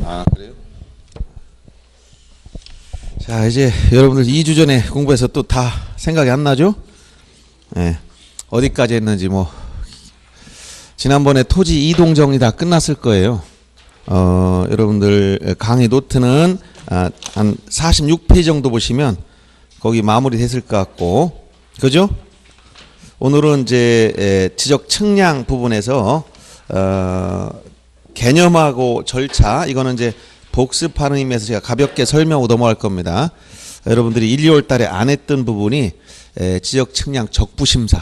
아, 그래요? 자, 이제 여러분들 2주 전에 공부해서 또 다 생각이 안 나죠? 네. 어디까지 했는지 뭐 지난번에 토지 이동 정리 다 끝났을 거예요. 여러분들 강의 노트는 한 46페이지 정도 보시면 거기 마무리 됐을 것 같고, 그죠? 오늘은 이제 지적 측량 부분에서 개념하고 절차, 이거는 이제 복습하는 의미에서 제가 가볍게 설명하고 넘어갈 겁니다. 여러분들이 1, 2월 달에 안 했던 부분이 지적 측량 적부심사,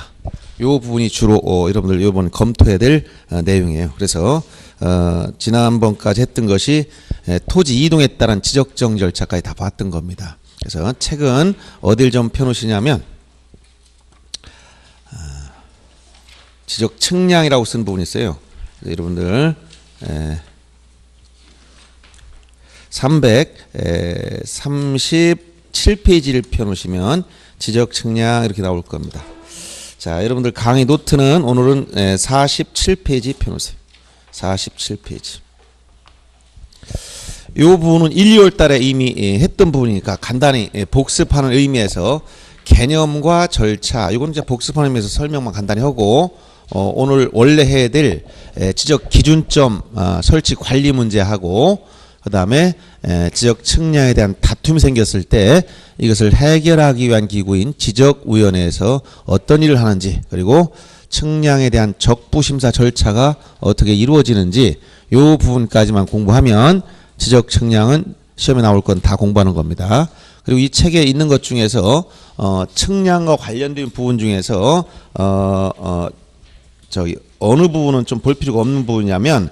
요 부분이 주로 여러분들 이번 검토해야 될 내용이에요. 그래서 지난번까지 했던 것이 토지 이동에 따른 지적정 절차까지 다 봤던 겁니다. 그래서 책은 어딜 좀 펴놓으시냐면 지적 측량이라고 쓴 부분이 있어요. 여러분들 337페이지를 펴놓으시면 지적 측량 이렇게 나올 겁니다. 자, 여러분들 강의 노트는 오늘은 47페이지 펴놓으세요. 47페이지. 이 부분은 1, 2월 달에 이미 했던 부분이니까 간단히 복습하는 의미에서 개념과 절차, 이건 이제 복습하는 의미에서 설명만 간단히 하고, 오늘 원래 해야 될 지적 기준점 설치 관리 문제하고, 그 다음에 지적 측량에 대한 다툼이 생겼을 때 이것을 해결하기 위한 기구인 지적위원회에서 어떤 일을 하는지, 그리고 측량에 대한 적부심사 절차가 어떻게 이루어지는지 이 부분까지만 공부하면 지적 측량은 시험에 나올 건 다 공부하는 겁니다. 그리고 이 책에 있는 것 중에서 측량과 관련된 부분 중에서 어느 부분은 좀 볼 필요가 없는 부분이냐면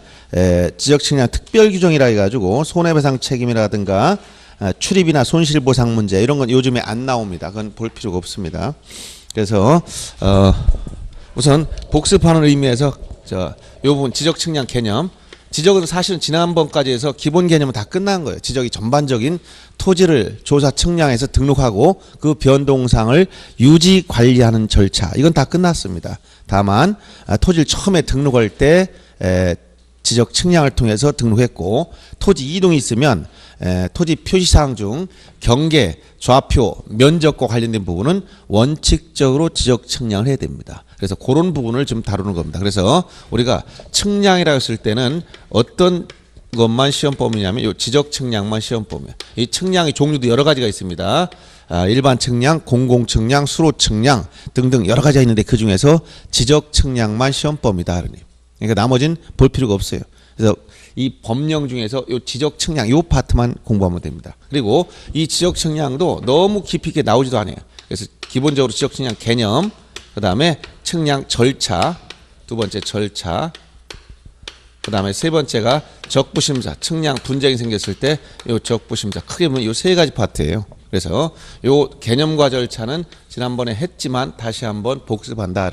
지적 측량 특별 규정이라 해가지고 손해배상 책임이라든가 출입이나 손실보상 문제 이런 건 요즘에 안 나옵니다. 그건 볼 필요가 없습니다. 그래서 우선 복습하는 의미에서 요 부분 지적 측량 개념, 지적은 사실은 지난번까지 해서 기본 개념은 다 끝난 거예요. 지적이 전반적인 토지를 조사 측량해서 등록하고 그 변동상을 유지 관리하는 절차, 이건 다 끝났습니다. 다만 토지를 처음에 등록할 때 지적 측량을 통해서 등록했고, 토지 이동이 있으면 토지 표시사항 중 경계, 좌표, 면적과 관련된 부분은 원칙적으로 지적 측량을 해야 됩니다. 그래서 그런 부분을 좀 다루는 겁니다. 그래서 우리가 측량이라고 했을 때는 어떤 것만 시험 범위냐면 이 지적 측량만 시험 범위. 이 측량의 종류도 여러 가지가 있습니다. 일반 측량, 공공 측량, 수로 측량 등등 여러 가지가 있는데 그 중에서 지적 측량만 시험 범위다. 그러니까 나머지는 볼 필요가 없어요. 그래서 이 법령 중에서 이 지적 측량 이 파트만 공부하면 됩니다. 그리고 이 지적 측량도 너무 깊이 있게 나오지도 않아요. 그래서 기본적으로 지적 측량 개념, 그 다음에 측량 절차, 두 번째 절차, 그 다음에 세 번째가 적부심사, 측량 분쟁이 생겼을 때 이 적부심사, 크게 보면 이 세 가지 파트예요. 그래서 이 개념과 절차는 지난번에 했지만 다시 한번 복습한다.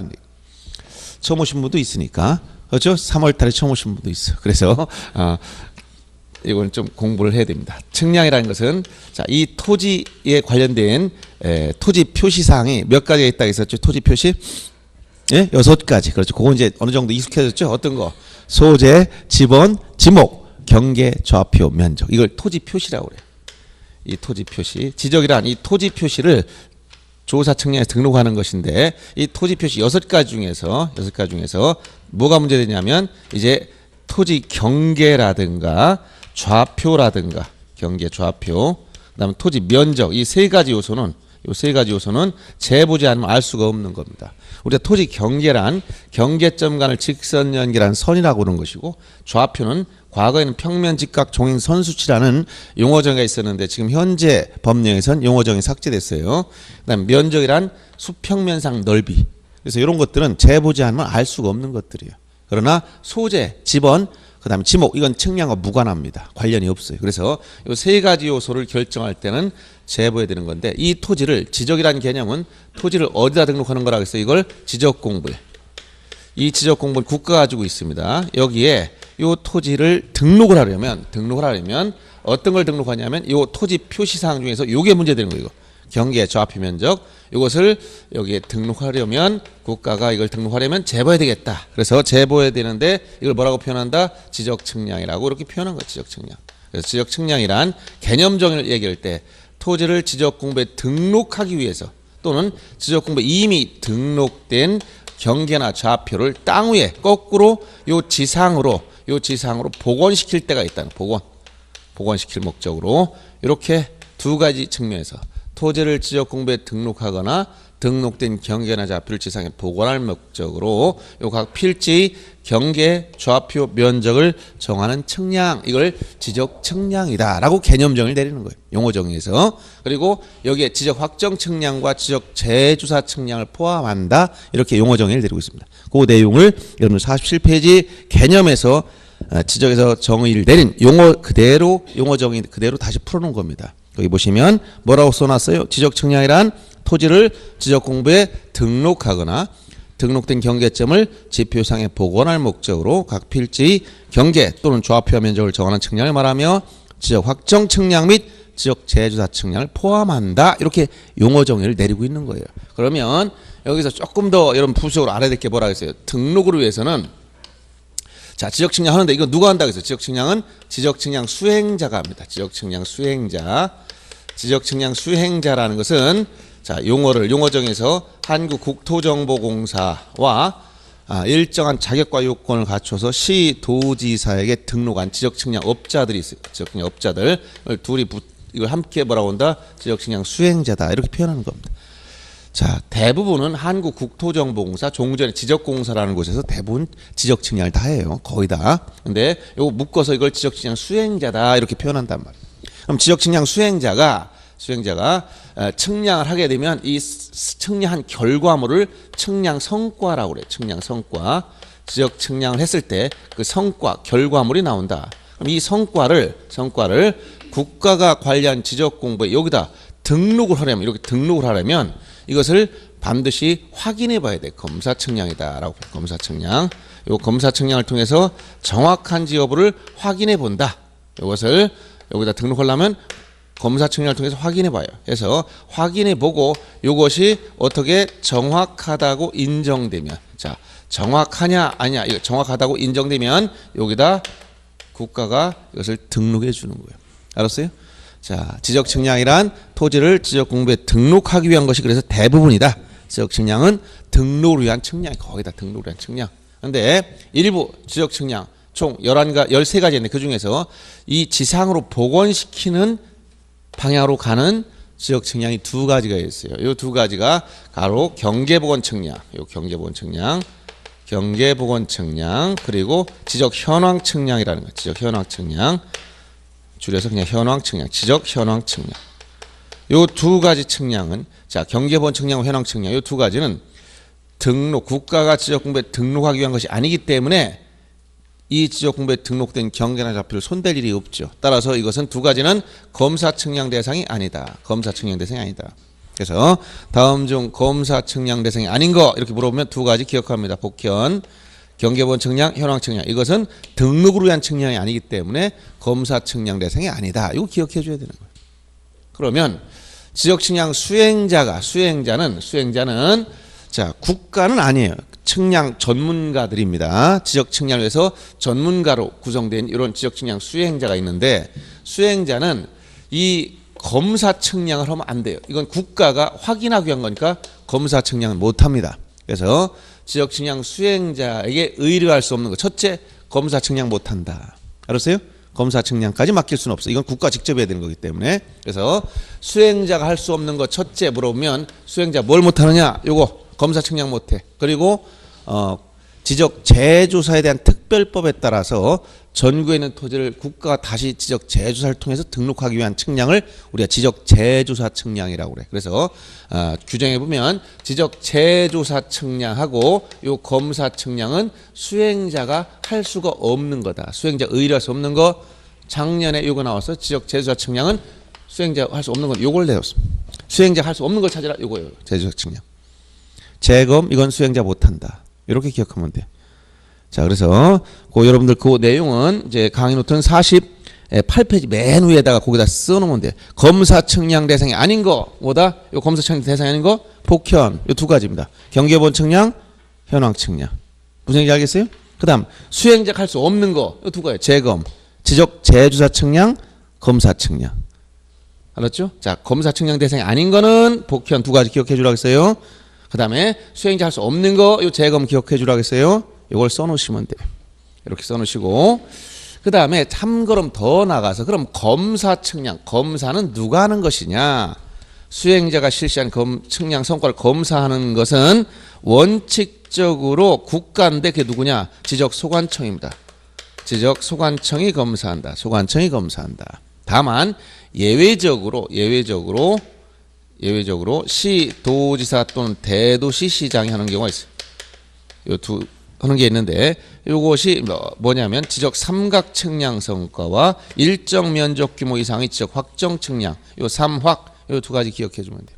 처음 오신 분도 있으니까, 그렇죠? 3월 달에 처음 오신 분도 있어. 그래서 이건 좀 공부를 해야 됩니다. 측량이라는 것은 자, 이 토지에 관련된 토지 표시 사항이 몇 가지가 있다고 했었죠? 토지 표시? 예? 6가지. 그렇죠. 그거 이제 어느 정도 익숙해졌죠? 어떤 거? 소재, 지번, 지목, 경계, 좌표, 면적. 이걸 토지 표시라고 그래요. 이 토지 표시. 지적이란 이 토지 표시를 조사 측량에서 등록하는 것인데, 이 토지 표시 6가지 중에서 뭐가 문제되냐면 이제 토지 경계라든가 좌표라든가 경계, 좌표, 그다음에 토지 면적, 이 세 가지 요소는 재보지 않으면 알 수가 없는 겁니다. 우리가 토지 경계란 경계점 간을 직선 연결한 선이라고 하는 것이고, 좌표는 과거에는 평면, 직각, 종행, 선수치라는 용어 정의가 있었는데 지금 현재 법령에선 용어 정의 삭제됐어요. 그다음 면적이란 수평면상 넓이. 그래서 이런 것들은 재보지 않으면 알 수가 없는 것들이에요. 그러나 소재, 지번, 그다음에 지목, 이건 측량과 무관합니다. 관련이 없어요. 그래서 이 세 가지 요소를 결정할 때는 재보해야 되는 건데, 이 토지를, 지적이라는 개념은 토지를 어디다 등록하는 거라고 해서 이걸 지적공부에, 이 지적공부는 국가가 가지고 있습니다. 여기에 이 토지를 등록을 하려면 어떤 걸 등록하냐면 이 토지 표시사항 중에서 이게 문제되는 거예요. 경계, 좌표, 면적, 이것을 여기에 등록하려면 국가가 이걸 등록하려면 재보해야 되겠다. 그래서 재보해야 되는데 이걸 뭐라고 표현한다? 지적 측량이라고 이렇게 표현한 거예요. 지적 측량. 그래서 지적 측량이란 개념 정의를 얘기할 때 토지를 지적 공부에 등록하기 위해서 또는 지적 공부에 이미 등록된 경계나 좌표를 땅 위에 거꾸로 요 지상으로 복원시킬 때가 있다는 복원시킬 목적으로 이렇게 두 가지 측면에서 토지를 지적 공부에 등록하거나 등록된 경계나 좌표를 지상에 복원할 목적으로 요 각 필지의 경계, 좌표, 면적을 정하는 측량, 이걸 지적 측량이다라고 개념 정의를 내리는 거예요. 용어 정의에서. 그리고 여기에 지적 확정 측량과 지적 재주사 측량을 포함한다, 이렇게 용어 정의를 내리고 있습니다. 그 내용을 여러분 47페이지 개념에서 지적에서 정의를 내린 용어 그대로, 용어 정의 그대로 다시 풀어놓은 겁니다. 여기 보시면 뭐라고 써놨어요? 지적 측량이란 토지를 지적 공부에 등록하거나 등록된 경계점을 지표상에 복원할 목적으로 각 필지의 경계 또는 좌표 면적을 정하는 측량을 말하며 지적 확정 측량 및 지적 재주사 측량을 포함한다, 이렇게 용어 정의를 내리고 있는 거예요. 그러면 여기서 조금 더 여러분 부수적으로 알아야 될 게 뭐라고 했어요? 등록을 위해서는 자, 지적 측량 하는데 이거 누가 한다고 했어요? 지적 측량은 지적 측량 수행자가 합니다. 지적 측량 수행자. 지적 측량 수행자라는 것은 자, 용어 정에서 한국국토정보공사와 일정한 자격과 요건을 갖춰서 시도지사에게 등록한 지적 측량 업자들이 있어요. 지적 측량 업자들 둘이 이걸 함께 뭐라고 한다? 지적 측량 수행자다, 이렇게 표현하는 겁니다. 자, 대부분은 한국국토정보공사, 종전에 지적공사라는 곳에서 대부분 지적 측량을 다 해요. 거의 다. 근데 요거 묶어서 이걸 지적 측량 수행자다, 이렇게 표현한단 말이에요. 그럼 지적 측량 수행자가 측량을 하게 되면 이 측량한 결과물을 측량 성과라고 그래요. 측량 성과. 지적 측량을 했을 때 그 성과, 결과물이 나온다. 그럼 이 성과를 국가가 관리한 지적 공부에 여기다 등록을 하려면 이것을 반드시 확인해 봐야 돼. 검사 측량이다라고. 검사 측량. 요 검사 측량을 통해서 정확한지 여부를 확인해 본다. 이것을 여기다 등록하려면 검사 측량을 통해서 확인해 봐요. 그래서 확인해 보고 이것이 어떻게 정확하다고 인정되면, 자, 정확하냐 아니냐, 이거 정확하다고 인정되면 여기다 국가가 이것을 등록해 주는 거예요. 알았어요? 자, 지적 측량이란 토지를 지적 공부에 등록하기 위한 것이 그래서 대부분이다. 지적 측량은 등록을 위한 측량, 거의 다 등록을 위한 측량. 근데 일부 지적 측량 총 13가지인데 그 중에서 이 지상으로 복원시키는 방향으로 가는 지적 측량이 두 가지가 있어요. 이 두 가지가 바로 경계복원 측량, 경계복원 측량, 그리고 지적 현황 측량이라는 거. 지적 현황 측량. 줄여서 그냥 현황 측량, 지적 현황 측량. 이 두 가지 측량은, 자, 경계복원 측량과 현황 측량, 이 두 가지는 국가가 지적 공부에 등록하기 위한 것이 아니기 때문에 이 지적 공부에 등록된 경계나 좌표를 손댈 일이 없죠. 따라서 이것은 두 가지는 검사 측량 대상이 아니다. 검사 측량 대상이 아니다. 그래서 다음 중 검사 측량 대상이 아닌 거 이렇게 물어보면 두 가지 기억합니다. 복현, 경계복원 측량, 현황 측량. 이것은 등록을 위한 측량이 아니기 때문에 검사 측량 대상이 아니다. 이거 기억해 줘야 되는 거예요. 그러면 지적 측량 수행자는 자, 국가는 아니에요. 측량 전문가들입니다. 지적 측량을 위해서 전문가로 구성된 이런 지적 측량 수행자가 있는데, 수행자는 이 검사 측량을 하면 안 돼요. 이건 국가가 확인하기 위한 거니까 검사 측량은 못 합니다. 그래서 지적 측량 수행자에게 의뢰할 수 없는 거. 첫째, 검사 측량 못 한다. 알았어요? 검사 측량까지 맡길 수는 없어. 이건 국가 직접 해야 되는 거기 때문에. 그래서 수행자가 할 수 없는 거 첫째 물어보면 수행자 뭘 못 하느냐? 요거 검사 측량 못 해. 그리고 지적 재조사에 대한 특별법에 따라서 전국에 있는 토지를 국가가 다시 지적 재조사를 통해서 등록하기 위한 측량을 우리가 지적 재조사 측량이라고 그래. 그래서 규정에 보면 지적 재조사 측량하고 요 검사 측량은 수행자가 할 수가 없는 거다. 수행자 의뢰할 수 없는 거. 작년에 요거 나와서 지적 재조사 측량은 수행자 할 수 없는 건 요걸 내었습니다. 수행자 할 수 없는 걸 찾으라, 요거예요. 재조사 측량. 재검, 이건 수행자 못한다. 이렇게 기억하면 돼. 자, 그래서 여러분들 그 내용은 이제 강의 노트는 48페이지 맨 위에다가 거기다 써놓으면 돼. 검사 측량 대상이 아닌 거, 뭐다? 요 검사 측량 대상이 아닌 거, 복현. 요 두 가지입니다. 경계복원 측량, 현황 측량. 무슨 얘기지 알겠어요? 그 다음 수행자가 할 수 없는 거, 요 두 가지. 재검, 지적 재조사 측량, 검사 측량. 알았죠? 자, 검사 측량 대상이 아닌 거는 복현 두 가지 기억해 주라고 했어요. 그 다음에 수행자 할 수 없는 거, 요 재검 기억해 주라고 했어요. 요걸 써놓으시면 돼요. 이렇게 써놓으시고, 그 다음에 한 걸음 더 나가서, 그럼 검사 측량, 검사는 누가 하는 것이냐? 수행자가 실시한 측량 성과를 검사하는 것은 원칙적으로 국가인데 그게 누구냐? 지적소관청입니다. 지적소관청이 검사한다. 소관청이 검사한다. 다만 예외적으로 시, 도지사 또는 대도시 시장이 하는 경우가 있어요. 요 두 하는 게 있는데, 이것이 뭐냐면 지적 삼각 측량 성과와 일정 면적 규모 이상의 지적 확정 측량, 요 삼확, 요 두 가지 기억해 주면 돼요.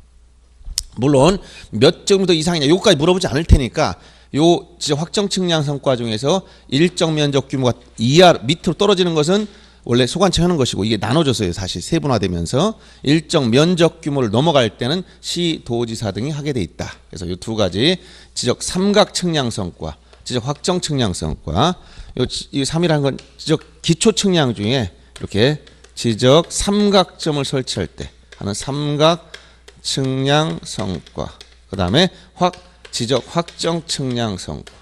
물론 몇 정도 이상이냐 요거까지 물어보지 않을 테니까, 요 지적 확정 측량 성과 중에서 일정 면적 규모가 이하 밑으로 떨어지는 것은 원래 소관청이 하는 것이고, 이게 나눠졌어요. 사실 세분화되면서 일정 면적 규모를 넘어갈 때는 시, 도지사 등이 하게 돼 있다. 그래서 이 두 가지 지적 삼각 측량 성과, 지적 확정 측량 성과, 이 3이라는 건 지적 기초 측량 중에 이렇게 지적 삼각점을 설치할 때 하는 삼각 측량 성과, 그 다음에 지적 확정 측량 성과.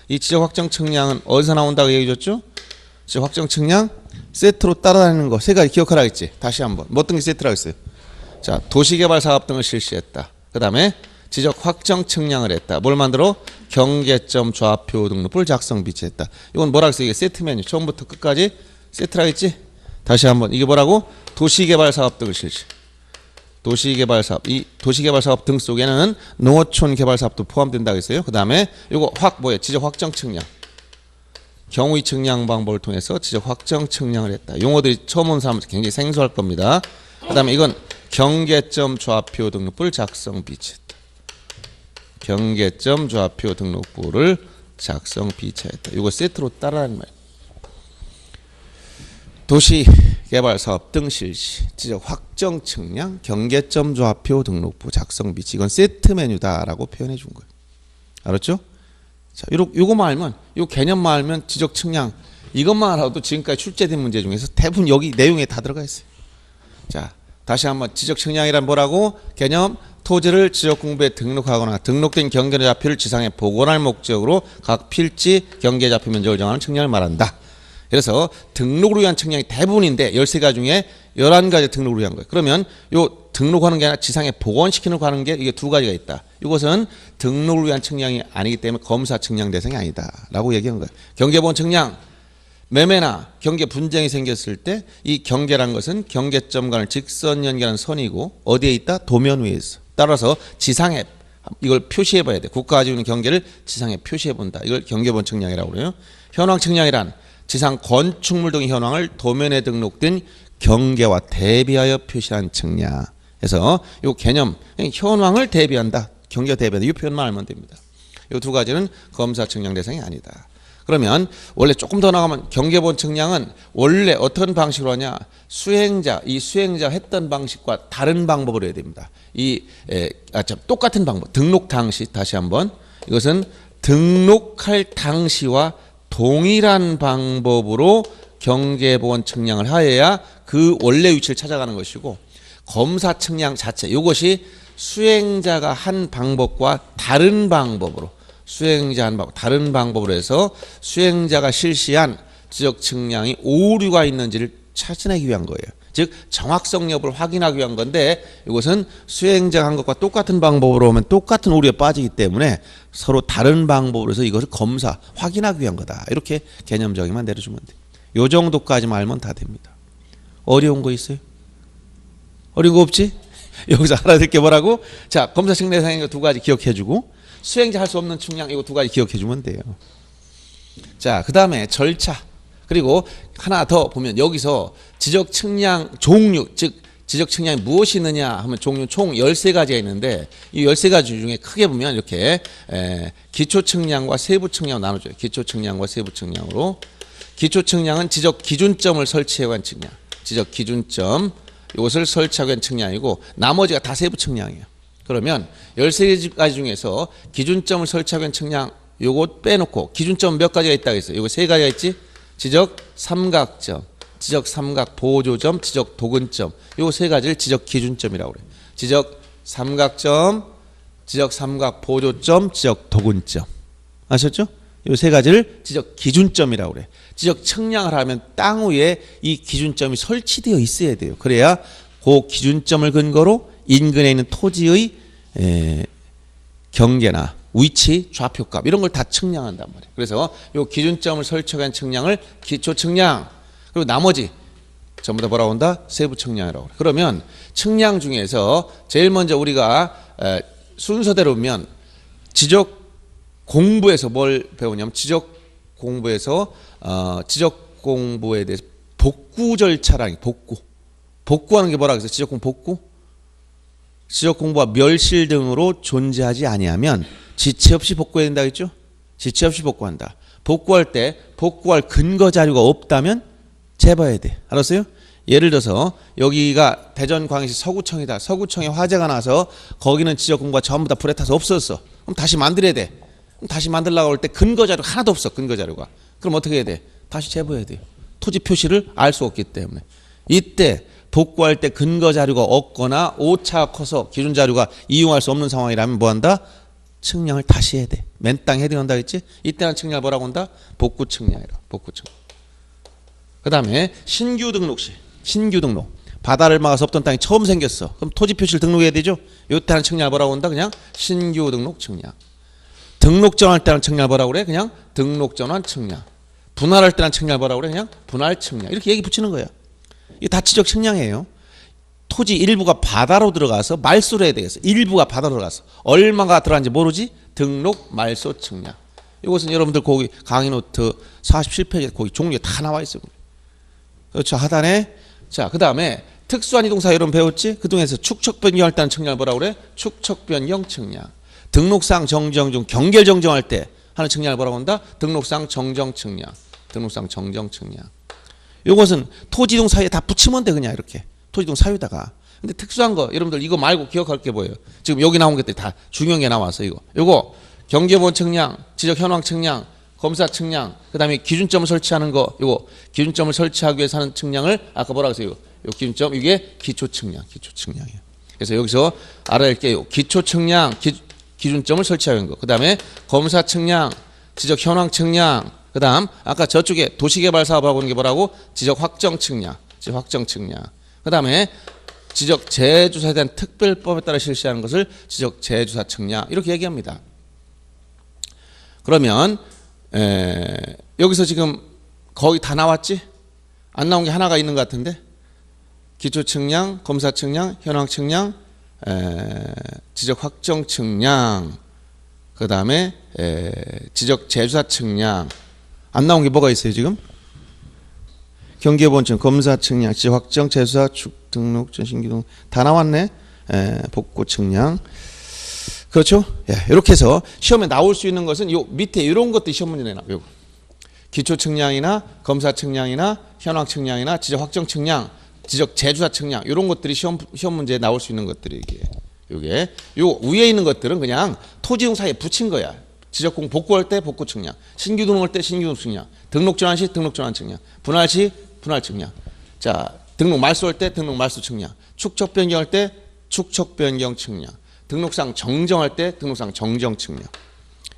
이 지적 확정 측량은 어디서 나온다고 얘기해 줬죠? 지적 확정 측량 세트로 따라다니는 거 세 가지 기억하라 했지. 다시 한번 뭐 어떤 게 세트라고 했어요? 자, 도시개발 사업 등을 실시했다. 그 다음에 지적 확정 측량을 했다. 뭘 만들어? 경계점 좌표 등록부를 작성 비치했다. 이건 뭐라고 했어요? 이게 세트 메뉴. 처음부터 끝까지 세트라고 했지? 다시 한번 이게 뭐라고? 도시개발 사업 등을 실시. 도시개발 사업. 이 도시개발 사업 등 속에는 농어촌 개발 사업도 포함된다고 했어요. 그 다음에 이거 뭐예요? 지적 확정 측량. 경우의 측량 방법을 통해서 지적 확정 측량을 했다. 용어들이 처음 온 사람은 굉장히 생소할 겁니다. 그 다음에 이건 경계점 좌표 등록부를 작성 비치했다. 경계점 좌표 등록부를 작성 비치했다. 이거 세트로 따라하는 말. 도시개발사업 등 실시, 지적 확정 측량, 경계점 좌표 등록부 작성 비치. 이건 세트 메뉴다라고 표현해 준 거예요. 알았죠? 자, 요거만 알면, 요 개념만 알면 지적 측량 이것만 알아도 지금까지 출제된 문제 중에서 대부분 여기 내용에 다 들어가 있어요. 자, 다시 한번 지적 측량이란 뭐라고? 개념, 토지를 지적 공부에 등록하거나 등록된 경계 좌표를 지상에 복원할 목적으로 각 필지 경계 좌표 면적을 정하는 측량을 말한다. 그래서 등록을 위한 측량이 대부분인데 13가지 중에 11가지 등록을 위한 거예요. 그러면 요 등록하는 게 아니라 지상에 복원시키는 거 하는 게 이게 두 가지가 있다. 이것은 등록을 위한 측량이 아니기 때문에 검사 측량 대상이 아니다 라고 얘기한 거예요. 경계복원 측량, 매매나 경계 분쟁이 생겼을 때 이 경계란 것은 경계점 간을 직선 연결하는 선이고 어디에 있다? 도면 위에 있어. 따라서 지상에 이걸 표시해 봐야 돼. 국가가 가지고 있는 경계를 지상에 표시해 본다. 이걸 경계복원 측량이라고 그래요. 현황 측량이란 지상 건축물 등의 현황을 도면에 등록된 경계와 대비하여 표시한 측량. 그래서 이 개념, 현황을 대비한다. 경계와 대비한다. 이 표현만 알면 됩니다. 이 두 가지는 검사 측량 대상이 아니다. 그러면 원래 조금 더 나가면 경계복원 측량은 원래 어떤 방식으로 하냐? 이 수행자 했던 방식과 다른 방법으로 해야 됩니다. 똑같은 방법. 등록 당시, 다시 한번. 이것은 등록할 당시와 동일한 방법으로 경계복원 측량을 하여야 그 원래 위치를 찾아가는 것이고, 검사 측량 자체, 이것이 수행자가 한 방법과 다른 방법으로, 다른 방법으로 해서 수행자가 실시한 지적 측량이 오류가 있는지를 찾아내기 위한 거예요. 즉 정확성 여부를 확인하기 위한 건데, 이것은 수행자가 한 것과 똑같은 방법으로 하면 똑같은 오류에 빠지기 때문에 서로 다른 방법으로 해서 이것을 확인하기 위한 거다. 이렇게 개념적인만 내려주면 돼요. 요 정도까지만 알면 다 됩니다. 어려운 거 있어요? 어려운 거 없지? 여기서 알아야 될 게 뭐라고? 자, 검사 측량 대상인 거 두 가지 기억해주고, 수행자 할 수 없는 측량 이거 두 가지 기억해주면 돼요. 자, 그 다음에 절차. 그리고 하나 더 보면 여기서 지적 측량 종류, 즉 지적 측량이 무엇이 있느냐 하면 종류 총 13가지가 있는데, 이 13가지 중에 크게 보면 이렇게 기초 측량과 세부 측량으로 나눠줘요. 기초 측량과 세부 측량으로. 기초 측량은 지적 기준점을 설치해 간 측량. 지적 기준점, 이것을 설치하기 위한 측량이고, 나머지가 다 세부 측량이에요. 그러면 13가지 중에서 기준점을 설치하기 위한 측량 요것 빼놓고 기준점 몇 가지가 있다고 했어요? 요거 3가지가 있지? 지적 삼각점, 지적 삼각 보조점, 지적 도근점. 요 세 가지를 지적 기준점이라고 그래요. 지적 삼각점, 지적 삼각 보조점, 지적 도근점. 아셨죠? 요 세 가지를 지적 기준점이라고 그래. 지적 측량을 하면 땅 위에 이 기준점이 설치되어 있어야 돼요. 그래야 그 기준점을 근거로 인근에 있는 토지의 경계나 위치, 좌표값 이런 걸 다 측량한단 말이에요. 그래서 요 기준점을 설치한 측량을 기초 측량, 그리고 나머지 전부 다 뭐라고 한다? 세부 측량이라고 그래. 그러면 측량 중에서 제일 먼저 우리가 순서대로 보면 지적 공부에서 뭘 배우냐면 지적 공부에서 지적 공부에 대해서 복구 절차라는 복구하는 게 뭐라 그랬어요? 지적 공부 복구? 지적 공부와 멸실 등으로 존재하지 아니하면 지체 없이 복구해야 된다 했죠? 지체 없이 복구한다. 복구할 때 복구할 근거 자료가 없다면 재봐야 돼. 알았어요? 예를 들어서 여기가 대전광역시 서구청이다. 서구청에 화재가 나서 거기는 지적 공부가 전부 다 불에 타서 없었어. 그럼 다시 만들어야 돼. 그럼 다시 만들려고 할 때 근거 자료 하나도 없어. 근거 자료가. 그럼 어떻게 해야 돼? 다시 재봐야 돼요. 토지 표시를 알 수 없기 때문에. 이때 복구할 때 근거 자료가 없거나 오차가 커서 기준 자료가 이용할 수 없는 상황이라면 뭐한다? 측량을 다시 해야 돼. 맨 땅에 해당한다 했지? 이때는 측량을 뭐라고 한다? 복구 측량이라. 복구 측량. 그 다음에 신규 등록 시. 신규 등록. 바다를 막아서 없던 땅이 처음 생겼어. 그럼 토지 표시를 등록해야 되죠? 이때는 측량을 뭐라고 한다? 그냥 신규 등록 측량. 등록 전환할 때는 측량을 뭐라고 그래? 그냥 등록 전환 측량. 분할할 때는 측량을 뭐라고 그래? 그냥 분할 측량. 이렇게 얘기 붙이는 거야. 이게 다 지적 측량이에요. 토지 일부가 바다로 들어가서 말소를 해야 되겠어. 일부가 바다로 들어가서. 얼마가 들어간지 모르지? 등록 말소 측량. 이것은 여러분들 거기 강의 노트 47페이지에 거기 종류에 다 나와 있어요. 그렇죠. 하단에. 자, 그 다음에 특수한 이동사 여러분 배웠지? 그 중에서 축척 변경할 때는 측량을 뭐라고 그래? 축척 변경 측량. 등록상 정정 중 경계를 정정할 때 하는 측량을 뭐라고 한다? 등록상 정정 측량. 등록상 정정 측량. 이것은 토지동 사이에 다 붙이면 돼. 그냥 이렇게 토지동 사이에다가. 근데 특수한 거 여러분들 이거 말고 기억할 게 뭐예요? 지금 여기 나온 것들이 다 중요한 게 나왔어. 요거 경계본 측량, 지적 현황 측량, 검사 측량, 그 다음에 기준점을 설치하는 거. 요거 기준점을 설치하기 위해서 하는 측량을 아까 뭐라고 했어요? 요 기준점 이게 기초 측량, 기초 측량이에요. 그래서 여기서 알아야 할 게 기초 측량, 기준점을 설치하는 거. 그 다음에 검사 측량, 지적 현황 측량. 그 다음 아까 저쪽에 도시개발 사업하고 있는 게 뭐라고? 지적 확정 측량. 지적 확정 측량. 그 다음에 지적 재주사에 대한 특별법에 따라 실시하는 것을 지적 재주사 측량. 이렇게 얘기합니다. 그러면 여기서 지금 거의 다 나왔지? 안 나온 게 하나가 있는 것 같은데? 기초 측량, 검사 측량, 현황 측량, 지적 확정 측량, 그 다음에 지적 재주사 측량. 안 나온 게 뭐가 있어요 지금? 경계본청, 검사 측량, 지적 확정, 재수사, 축, 등록, 신규 등록 다 나왔네. 복구 측량. 그렇죠? 예, 이렇게 해서 시험에 나올 수 있는 것은 요 밑에 이런 것들이 시험 문제에 나와요. 기초 측량이나 검사 측량이나 현황 측량이나 지적 확정 측량, 지적 재주사 측량 이런 것들이 시험 문제에 나올 수 있는 것들이 이게 요 위에 있는 것들은 그냥 토지용 사이에 붙인 거야. 지적공 복구할 때 복구 측량, 신규 등록할 때 신규 등록 측량, 등록 전환 시 등록 전환 측량, 분할 시 분할 측량. 자, 등록 말소할 때 등록 말소 측량, 축척 변경할 때 축척 변경 측량, 등록상 정정할 때 등록상 정정 측량.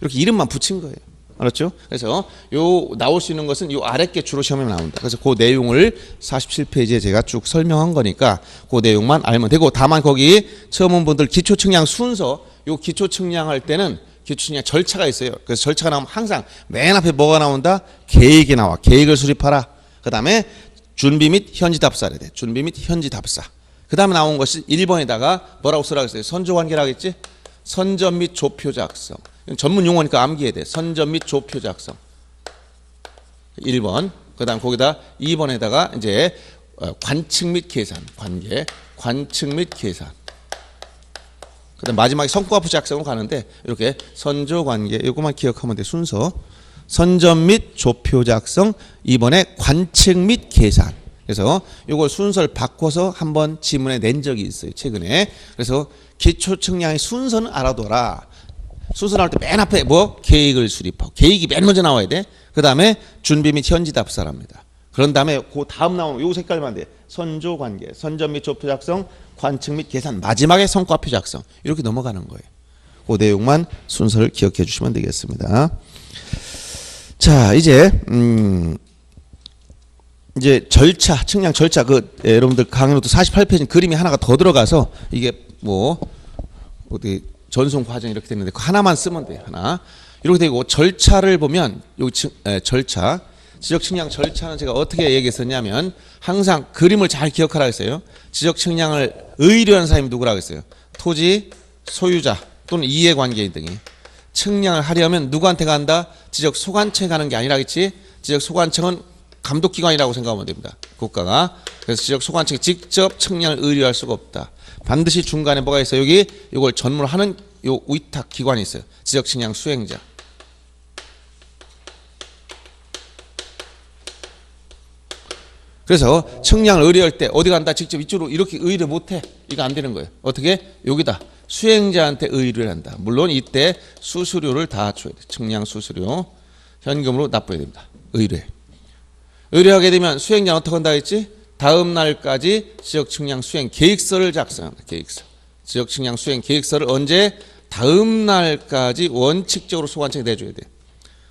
이렇게 이름만 붙인 거예요. 알았죠? 그래서 요 나올 수 있는 것은 요 아래 게 주로 시험에 나온다. 그래서 그 내용을 47페이지에 제가 쭉 설명한 거니까 그 내용만 알면 되고, 다만 거기 처음 온 분들 기초 측량 순서, 요 기초 측량할 때는 기초 측량 절차가 있어요. 그래서 절차가 나오면 항상 맨 앞에 뭐가 나온다? 계획이 나와. 계획을 수립하라. 그 다음에 준비 및 현지 답사를 돼. 준비 및 현지 답사. 그 다음에 나온 것이 1번에다가 뭐라고 쓰라고 했어요? 선조관계라고 했지? 선점 및 조표 작성. 전문 용어니까 암기해야 돼. 선점 및 조표 작성. 1번. 그 다음 거기다 2번에다가 이제 관측 및 계산. 관계. 관측 및 계산. 그 다음 마지막에 성과표 작성으로 가는데 이렇게 선조관계 이것만 기억하면 돼. 순서. 선점 및 조표 작성. 2번에 관측 및 계산. 그래서 이걸 순서를 바꿔서 한번 지문에 낸 적이 있어요. 최근에. 그래서 기초 측량의 순서는 알아둬라. 순서 나올 때 맨 앞에 뭐? 계획을 수립하고. 계획이 맨 먼저 나와야 돼. 그 다음에 준비 및 현지 답사랍니다. 그런 다음에 그 다음 나오는 요 색깔만 돼. 선조 관계, 선점 및 조표 작성, 관측 및 계산, 마지막에 성과표 작성. 이렇게 넘어가는 거예요. 그 내용만 순서를 기억해 주시면 되겠습니다. 자, 이제 절차, 측량 절차 여러분들 강의노트 48페이지 그림이 하나가 더 들어가서 이게 뭐 어디 전송 과정 이렇게 되는데 그 하나만 쓰면 돼요. 하나. 이렇게 되고 절차를 보면 여기 절차 지적 측량 절차는 제가 어떻게 얘기했었냐면 항상 그림을 잘 기억하라고 했어요. 지적 측량을 의뢰하는 사람이 누구라고 했어요? 토지 소유자 또는 이해관계인 등이 측량을 하려면 누구한테 간다? 지적 소관청에 가는 게 아니라겠지. 지적 소관청은 감독기관이라고 생각하면 됩니다. 국가가. 그래서 지적 소관청이 직접 측량을 의뢰할 수가 없다. 반드시 중간에 뭐가 있어요? 여기 이걸 전문하는 요 위탁 기관이 있어요. 지적 측량 수행자. 그래서 측량을 의뢰할 때 어디 간다? 직접 이쪽으로 이렇게 의뢰 못해. 이거 안 되는 거예요. 어떻게? 여기다. 수행자한테 의뢰를 한다. 물론 이때 수수료를 다 줘야 돼. 측량 수수료. 현금으로 납부해야 됩니다. 의뢰하게 되면 수행자는 어떻게 한다 했지? 다음 날까지 지적 측량 수행 계획서를 작성한다. 계획서. 지적 측량 수행 계획서를 언제? 다음 날까지 원칙적으로 소관청에 내줘야 돼.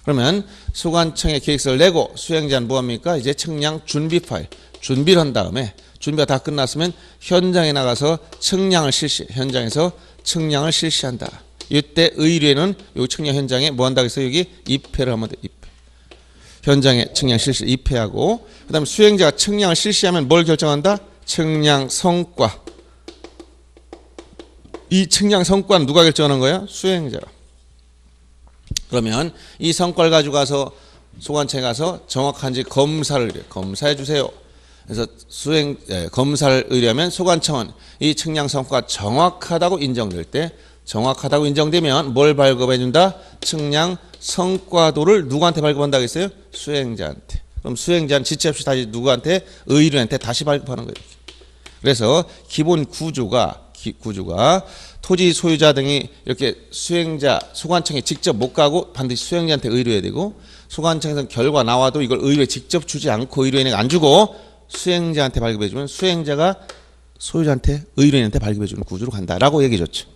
그러면 소관청에 계획서를 내고 수행자는 뭐합니까? 이제 측량 준비 파일 준비를 한 다음에 준비가 다 끝났으면 현장에 나가서 측량을 현장에서 측량을 실시한다. 이때 의뢰는 이 측량 현장에 뭐 한다고 해서 여기 입회를 하면 돼. 입회. 현장에 측량 실시 입회하고 그다음에 수행자가 측량을 실시하면 뭘 결정한다? 측량 성과. 이 측량 성과는 누가 결정하는 거야? 수행자가. 그러면 이 성과를 가지고 가서 소관청에 가서 정확한지 검사해 주세요. 그래서 검사를 의뢰하면 소관청은 이 측량 성과가 정확하다고 인정될 때 정확하다고 인정되면 뭘 발급해 준다? 측량 성과도를 누구한테 발급한다고 했어요? 수행자한테. 그럼 수행자는 지체 없이 다시 누구한테? 의뢰인한테 다시 발급하는 거예요. 그래서 기본 구조가 토지 소유자 등이 이렇게 수행자 소관청에 직접 못 가고 반드시 수행자한테 의뢰해야 되고 소관청에서 결과 나와도 이걸 의뢰 직접 주지 않고 의뢰인에게 안 주고 수행자한테 발급해 주면 수행자가 소유자한테 의뢰인한테 발급해 주는 구조로 간다라고 얘기해 줬죠.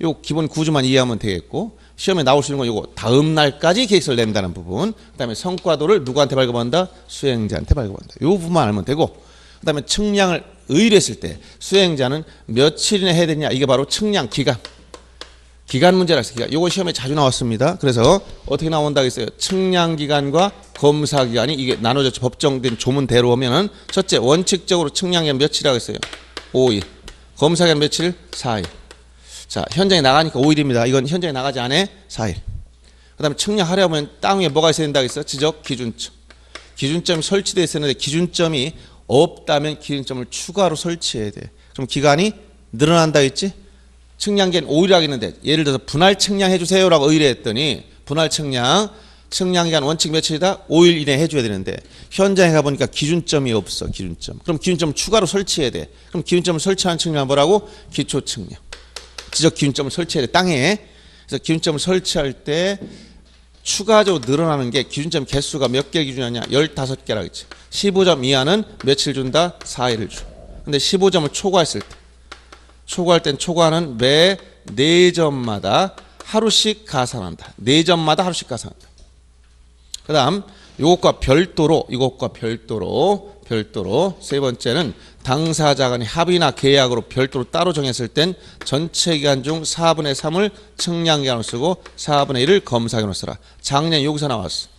요 기본 구조만 이해하면 되겠고 시험에 나올 수 있는 건 요거 다음 날까지 계획서를 낸다는 부분 그다음에 성과도를 누구한테 발급한다? 수행자한테 발급한다. 요 부분만 알면 되고 그다음에 측량을 의뢰했을 때 수행자는 며칠이나 해야 되냐 이게 바로 측량 기간 문제라 했어요. 이거 시험에 자주 나왔습니다. 그래서 어떻게 나온다고 했어요? 측량 기간과 검사 기간이 이게 나눠져 법정된 조문대로 하면은 첫째 원칙적으로 측량 기간 며칠이라고 했어요? 5일. 검사 기간 며칠? 4일. 자, 현장에 나가니까 5일입니다. 이건 현장에 나가지 않아? 4일. 그다음에 측량하려면 땅 위에 뭐가 있어야 된다고 했어요? 지적 기준점. 기준점이 설치되어 있었는데 기준점이 없다면 기준점을 추가로 설치해야 돼. 그럼 기간이 늘어난다 했지? 측량기간 5일 하겠는데 예를 들어서 분할 측량해 주세요라고 의뢰했더니 분할 측량기간 원칙 며칠이다? 5일 이내에 해줘야 되는데 현장에 가보니까 기준점이 없어. 기준점. 그럼 기준점을 추가로 설치해야 돼. 그럼 기준점을 설치하는 측량 뭐라고? 기초 측량. 지적 기준점을 설치해야 돼. 땅에. 그래서 기준점을 설치할 때 추가적으로 늘어나는 게 기준점 개수가 몇 개 기준이냐? 15개라고 했지. 15점 이하는 며칠 준다? 4일을 줘. 근데 15점을 초과했을 때 초과할 땐 초과는 매 4점마다 하루씩 가산한다. 4점마다 하루씩 가산한다. 그 다음 이것과 별도로 세 번째는 당사자 간의 합의나 계약으로 별도로 따로 정했을 땐 전체 기간 중 4분의 3을 측량기간으로 쓰고 4분의 1을 검사기간으로 쓰라. 작년 여기서 나왔어.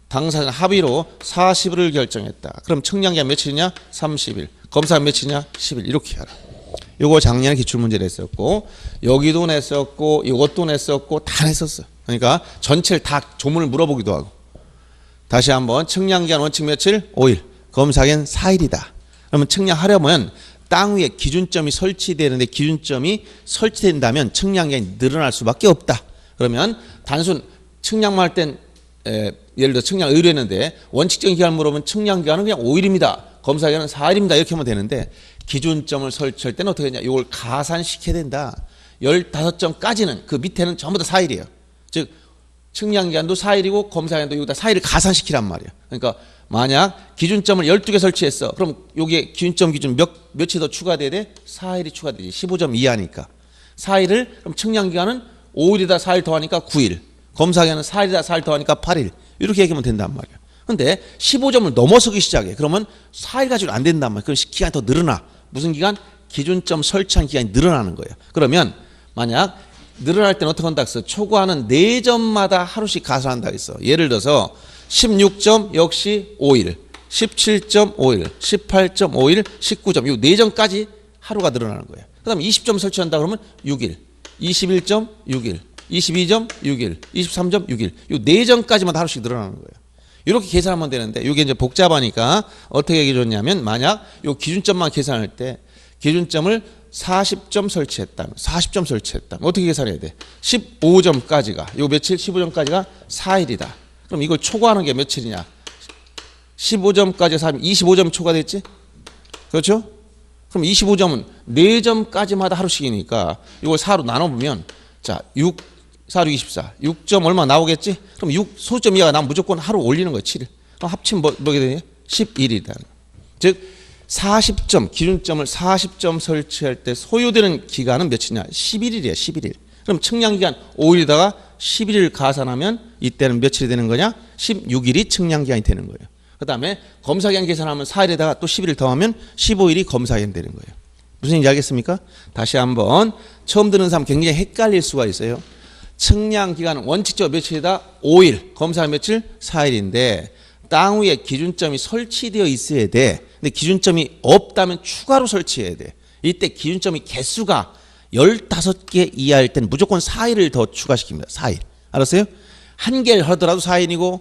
당사자 합의로 40일을 결정했다. 그럼 측량기간 며칠이냐? 30일. 검사기간 며칠이냐? 10일. 이렇게 하라. 요거 작년에 기출문제를 냈었고 여기도 냈었고 이것도 냈었고 다 냈었어. 그러니까 전체를 다 조문을 물어보기도 하고 다시 한번 측량기간 원칙 며칠? 5일. 검사기간 4일이다. 그러면 측량하려면 땅 위에 기준점이 설치되는데 기준점이 설치된다면 측량기간이 늘어날 수밖에 없다. 그러면 단순 측량만 할 땐 예를 들어 측량 의뢰했는데 원칙적인 기간을 물어보면 측량기간은 그냥 5일입니다. 검사기간은 4일입니다. 이렇게 하면 되는데 기준점을 설치할 때는 어떻게 되냐. 이걸 가산시켜야 된다. 15점까지는 그 밑에는 전부 다 4일이에요. 즉 측량기간도 4일이고 검사기간도 여기다 4일을 가산시키란 말이에요. 그러니까 만약 기준점을 12개 설치했어. 그럼 여기에 기준 며칠 더 추가돼야 돼? 4일이 추가되지. 15점 이하니까. 4일을 그럼 측량기간은 5일이다 4일 더하니까 9일. 검사기간은 4일이다 4일 더하니까 8일. 이렇게 얘기하면 된단 말이야. 근데 15점을 넘어서기 시작해. 그러면 4일 가지고 안 된단 말이야. 그럼 기간이 더 늘어나. 무슨 기간? 기준점 설치한 기간이 늘어나는 거예요. 그러면 만약 늘어날 때는 어떻게 한다 했어? 초과하는 4점마다 하루씩 가산한다 했어. 예를 들어서 16점 역시 5일, 17점 5일, 18점 5일, 19점 이 4점까지 하루가 늘어나는 거예요. 그 다음에 20점 설치한다 그러면 6일, 21점 6일, 22점 6일, 23점 6일 이 4점까지만 하루씩 늘어나는 거예요. 이렇게 계산하면 되는데 이게 이제 복잡하니까 어떻게 얘기해 줬냐면 만약 이 기준점만 계산할 때 기준점을 40점 설치했다면 40점 설치했다면 어떻게 계산해야 돼? 15점까지가 요 며칠 15점까지가 4일이다. 그럼 이걸 초과하는 게 며칠이냐? 15점까지 4일 25점 초과됐지? 그렇죠? 그럼 25점은 4점까지마다 하루씩이니까 이걸 4로 나눠보면 자 6, 4, 6, 24 6점 얼마 나오겠지? 그럼 6 소수점 이하가 나면 무조건 하루 올리는 거예요. 7일. 그럼 합치면 뭐게 되냐? 11일이다. 즉 40점 기준점을 40점 설치할 때 소요되는 기간은 며칠이냐? 11일이야. 11일. 그럼 측량기간 5일에다가 11일 가산하면 이때는 며칠이 되는 거냐? 16일이 측량기간이 되는 거예요. 그 다음에 검사기간 계산하면 4일에다가 또 11일 더하면 15일이 검사기간 되는 거예요. 무슨 얘기인지 알겠습니까? 다시 한번 처음 듣는 사람 굉장히 헷갈릴 수가 있어요. 측량기간은 원칙적으로 며칠이다? 5일. 검사 며칠? 4일인데 땅 위에 기준점이 설치되어 있어야 돼. 근데 기준점이 없다면 추가로 설치해야 돼. 이때 기준점이 개수가 15개 이하일 때는 무조건 4일을 더 추가시킵니다. 4일. 알았어요? 1개를 하더라도 4일이고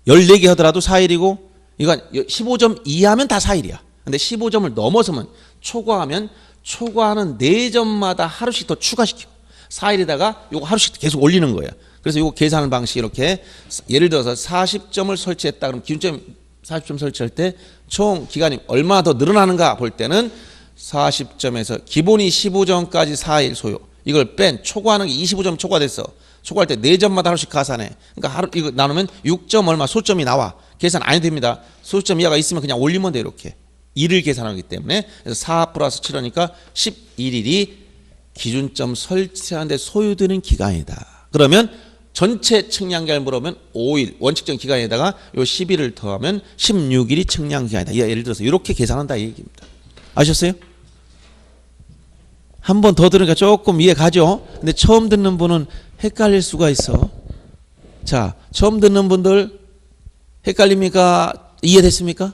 14개 하더라도 4일이고 이건 15점 이하면 다 4일이야. 근데 15점을 넘어서면 초과하면 초과하는 4점마다 하루씩 더 추가시켜. 4일에다가 요거 하루씩 계속 올리는 거야. 그래서 요거 계산하는 방식이 이렇게 예를 들어서 40점을 설치했다. 그럼 기준점 40점 설치할 때 총 기간이 얼마나 더 늘어나는가 볼 때는 40점에서 기본이 15점까지 4일 소요. 이걸 뺀 초과하는 게 25점 초과됐어. 초과할 때 4점마다 하루씩 가산해. 그러니까 하루 이거 나누면 6점 얼마 소점이 나와. 계산 안 해도 됩니다. 소점 이하가 있으면 그냥 올리면 돼 이렇게. 1을 계산하기 때문에 그래서 4 플러스 7하니까 11일이 기준점 설치하는데 소요되는 기간이다. 그러면 전체 측량기간을 물어보면 5일 원칙적인 기간에다가 요 10일을 더하면 16일이 측량기간이다. 예를 들어서 이렇게 계산한다 이 얘기입니다. 아셨어요? 한 번 더 들으니까 조금 이해 가죠? 근데 처음 듣는 분은 헷갈릴 수가 있어. 자, 처음 듣는 분들 헷갈립니까? 이해됐습니까?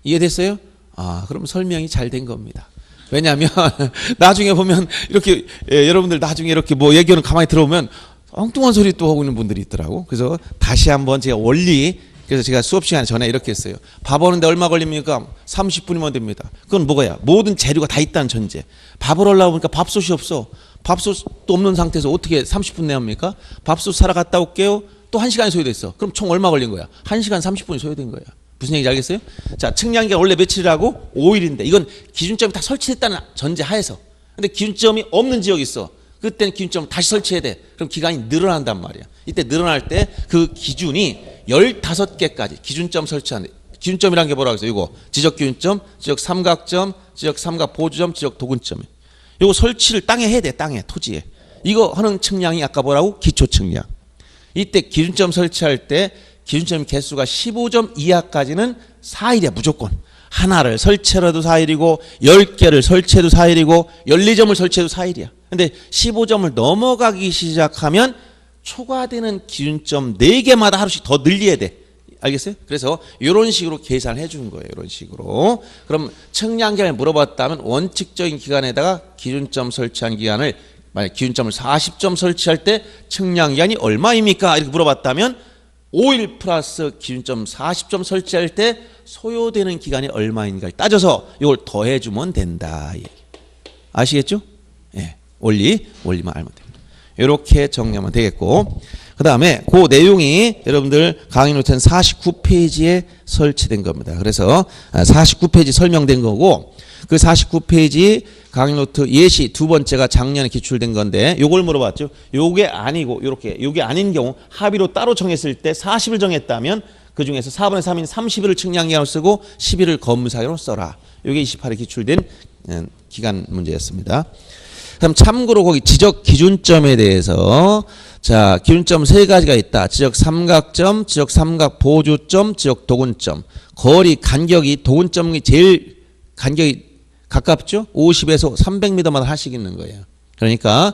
이해됐어요? 아, 그럼 설명이 잘 된 겁니다. 왜냐하면 나중에 보면 이렇게 여러분들 나중에 이렇게 뭐 얘기하는 가만히 들어보면 엉뚱한 소리 또 하고 있는 분들이 있더라고. 그래서 다시 한번 제가 원리 그래서 제가 수업 시간 전에 이렇게 했어요. 밥 하는데 얼마 걸립니까? 30분이면 됩니다. 그건 뭐야? 모든 재료가 다 있다는 전제. 밥을 하려고 보니까 밥솥이 없어. 밥솥도 없는 상태에서 어떻게 30분 내합니까? 밥솥 사러 갔다 올게요. 또 1시간이 소요됐어. 그럼 총 얼마 걸린 거야? 1시간 30분이 소요된 거야. 무슨 얘기인지 알겠어요? 자, 측량기간 원래 며칠이라고? 5일인데 이건 기준점이 다 설치됐다는 전제 하에서. 근데 기준점이 없는 지역이 있어. 그때는 기준점을 다시 설치해야 돼. 그럼 기간이 늘어난단 말이야. 이때 늘어날 때 그 기준이 15개까지 기준점 설치하는데 기준점이라는 게 뭐라고 했어요? 이거 지적기준점, 지적삼각점, 지적삼각보조점, 지적도근점. 이거 설치를 땅에 해야 돼. 땅에, 토지에. 이거 하는 측량이 아까 뭐라고? 기초측량. 이때 기준점 설치할 때 기준점 개수가 15점 이하까지는 4일이야 무조건. 하나를 설치해도 4일이고 10개를 설치해도 4일이고 14점을 설치해도 4일이야. 근데 15점을 넘어가기 시작하면 초과되는 기준점 4개마다 하루씩 더 늘려야 돼. 알겠어요? 그래서 이런 식으로 계산을 해주는 거예요. 이런 식으로. 그럼 측량기간을 물어봤다면 원칙적인 기간에다가 기준점 설치한 기간을 만약 기준점을 40점 설치할 때 측량기간이 얼마입니까? 이렇게 물어봤다면 5일 플러스 기준점 40점 설치할 때 소요되는 기간이 얼마인가를 따져서 이걸 더해주면 된다. 아시겠죠? 예, 원리만 알면 됩니다. 이렇게 정리하면 되겠고, 그 다음에 그 내용이 여러분들 강의 노트는 49페이지에 설치된 겁니다. 그래서 49페이지 설명된 거고, 그 49페이지 강의 노트 예시 두 번째가 작년에 기출된 건데 요걸 물어봤죠. 요게 아니고 요렇게 요게 아닌 경우 합의로 따로 정했을 때 40을 정했다면 그 중에서 4분의 3인 30일을 측량기간으로 쓰고 10일을 검사기간으로 써라. 이게 28에 기출된 기간 문제였습니다. 그럼 참고로 거기 지적 기준점에 대해서 자, 기준점 세 가지가 있다. 지적 삼각점, 지적 삼각 보조점, 지적 도근점. 거리 간격이 도근점이 제일 간격이 가깝죠? 50에서 300m마다 하나씩 있는 거예요. 그러니까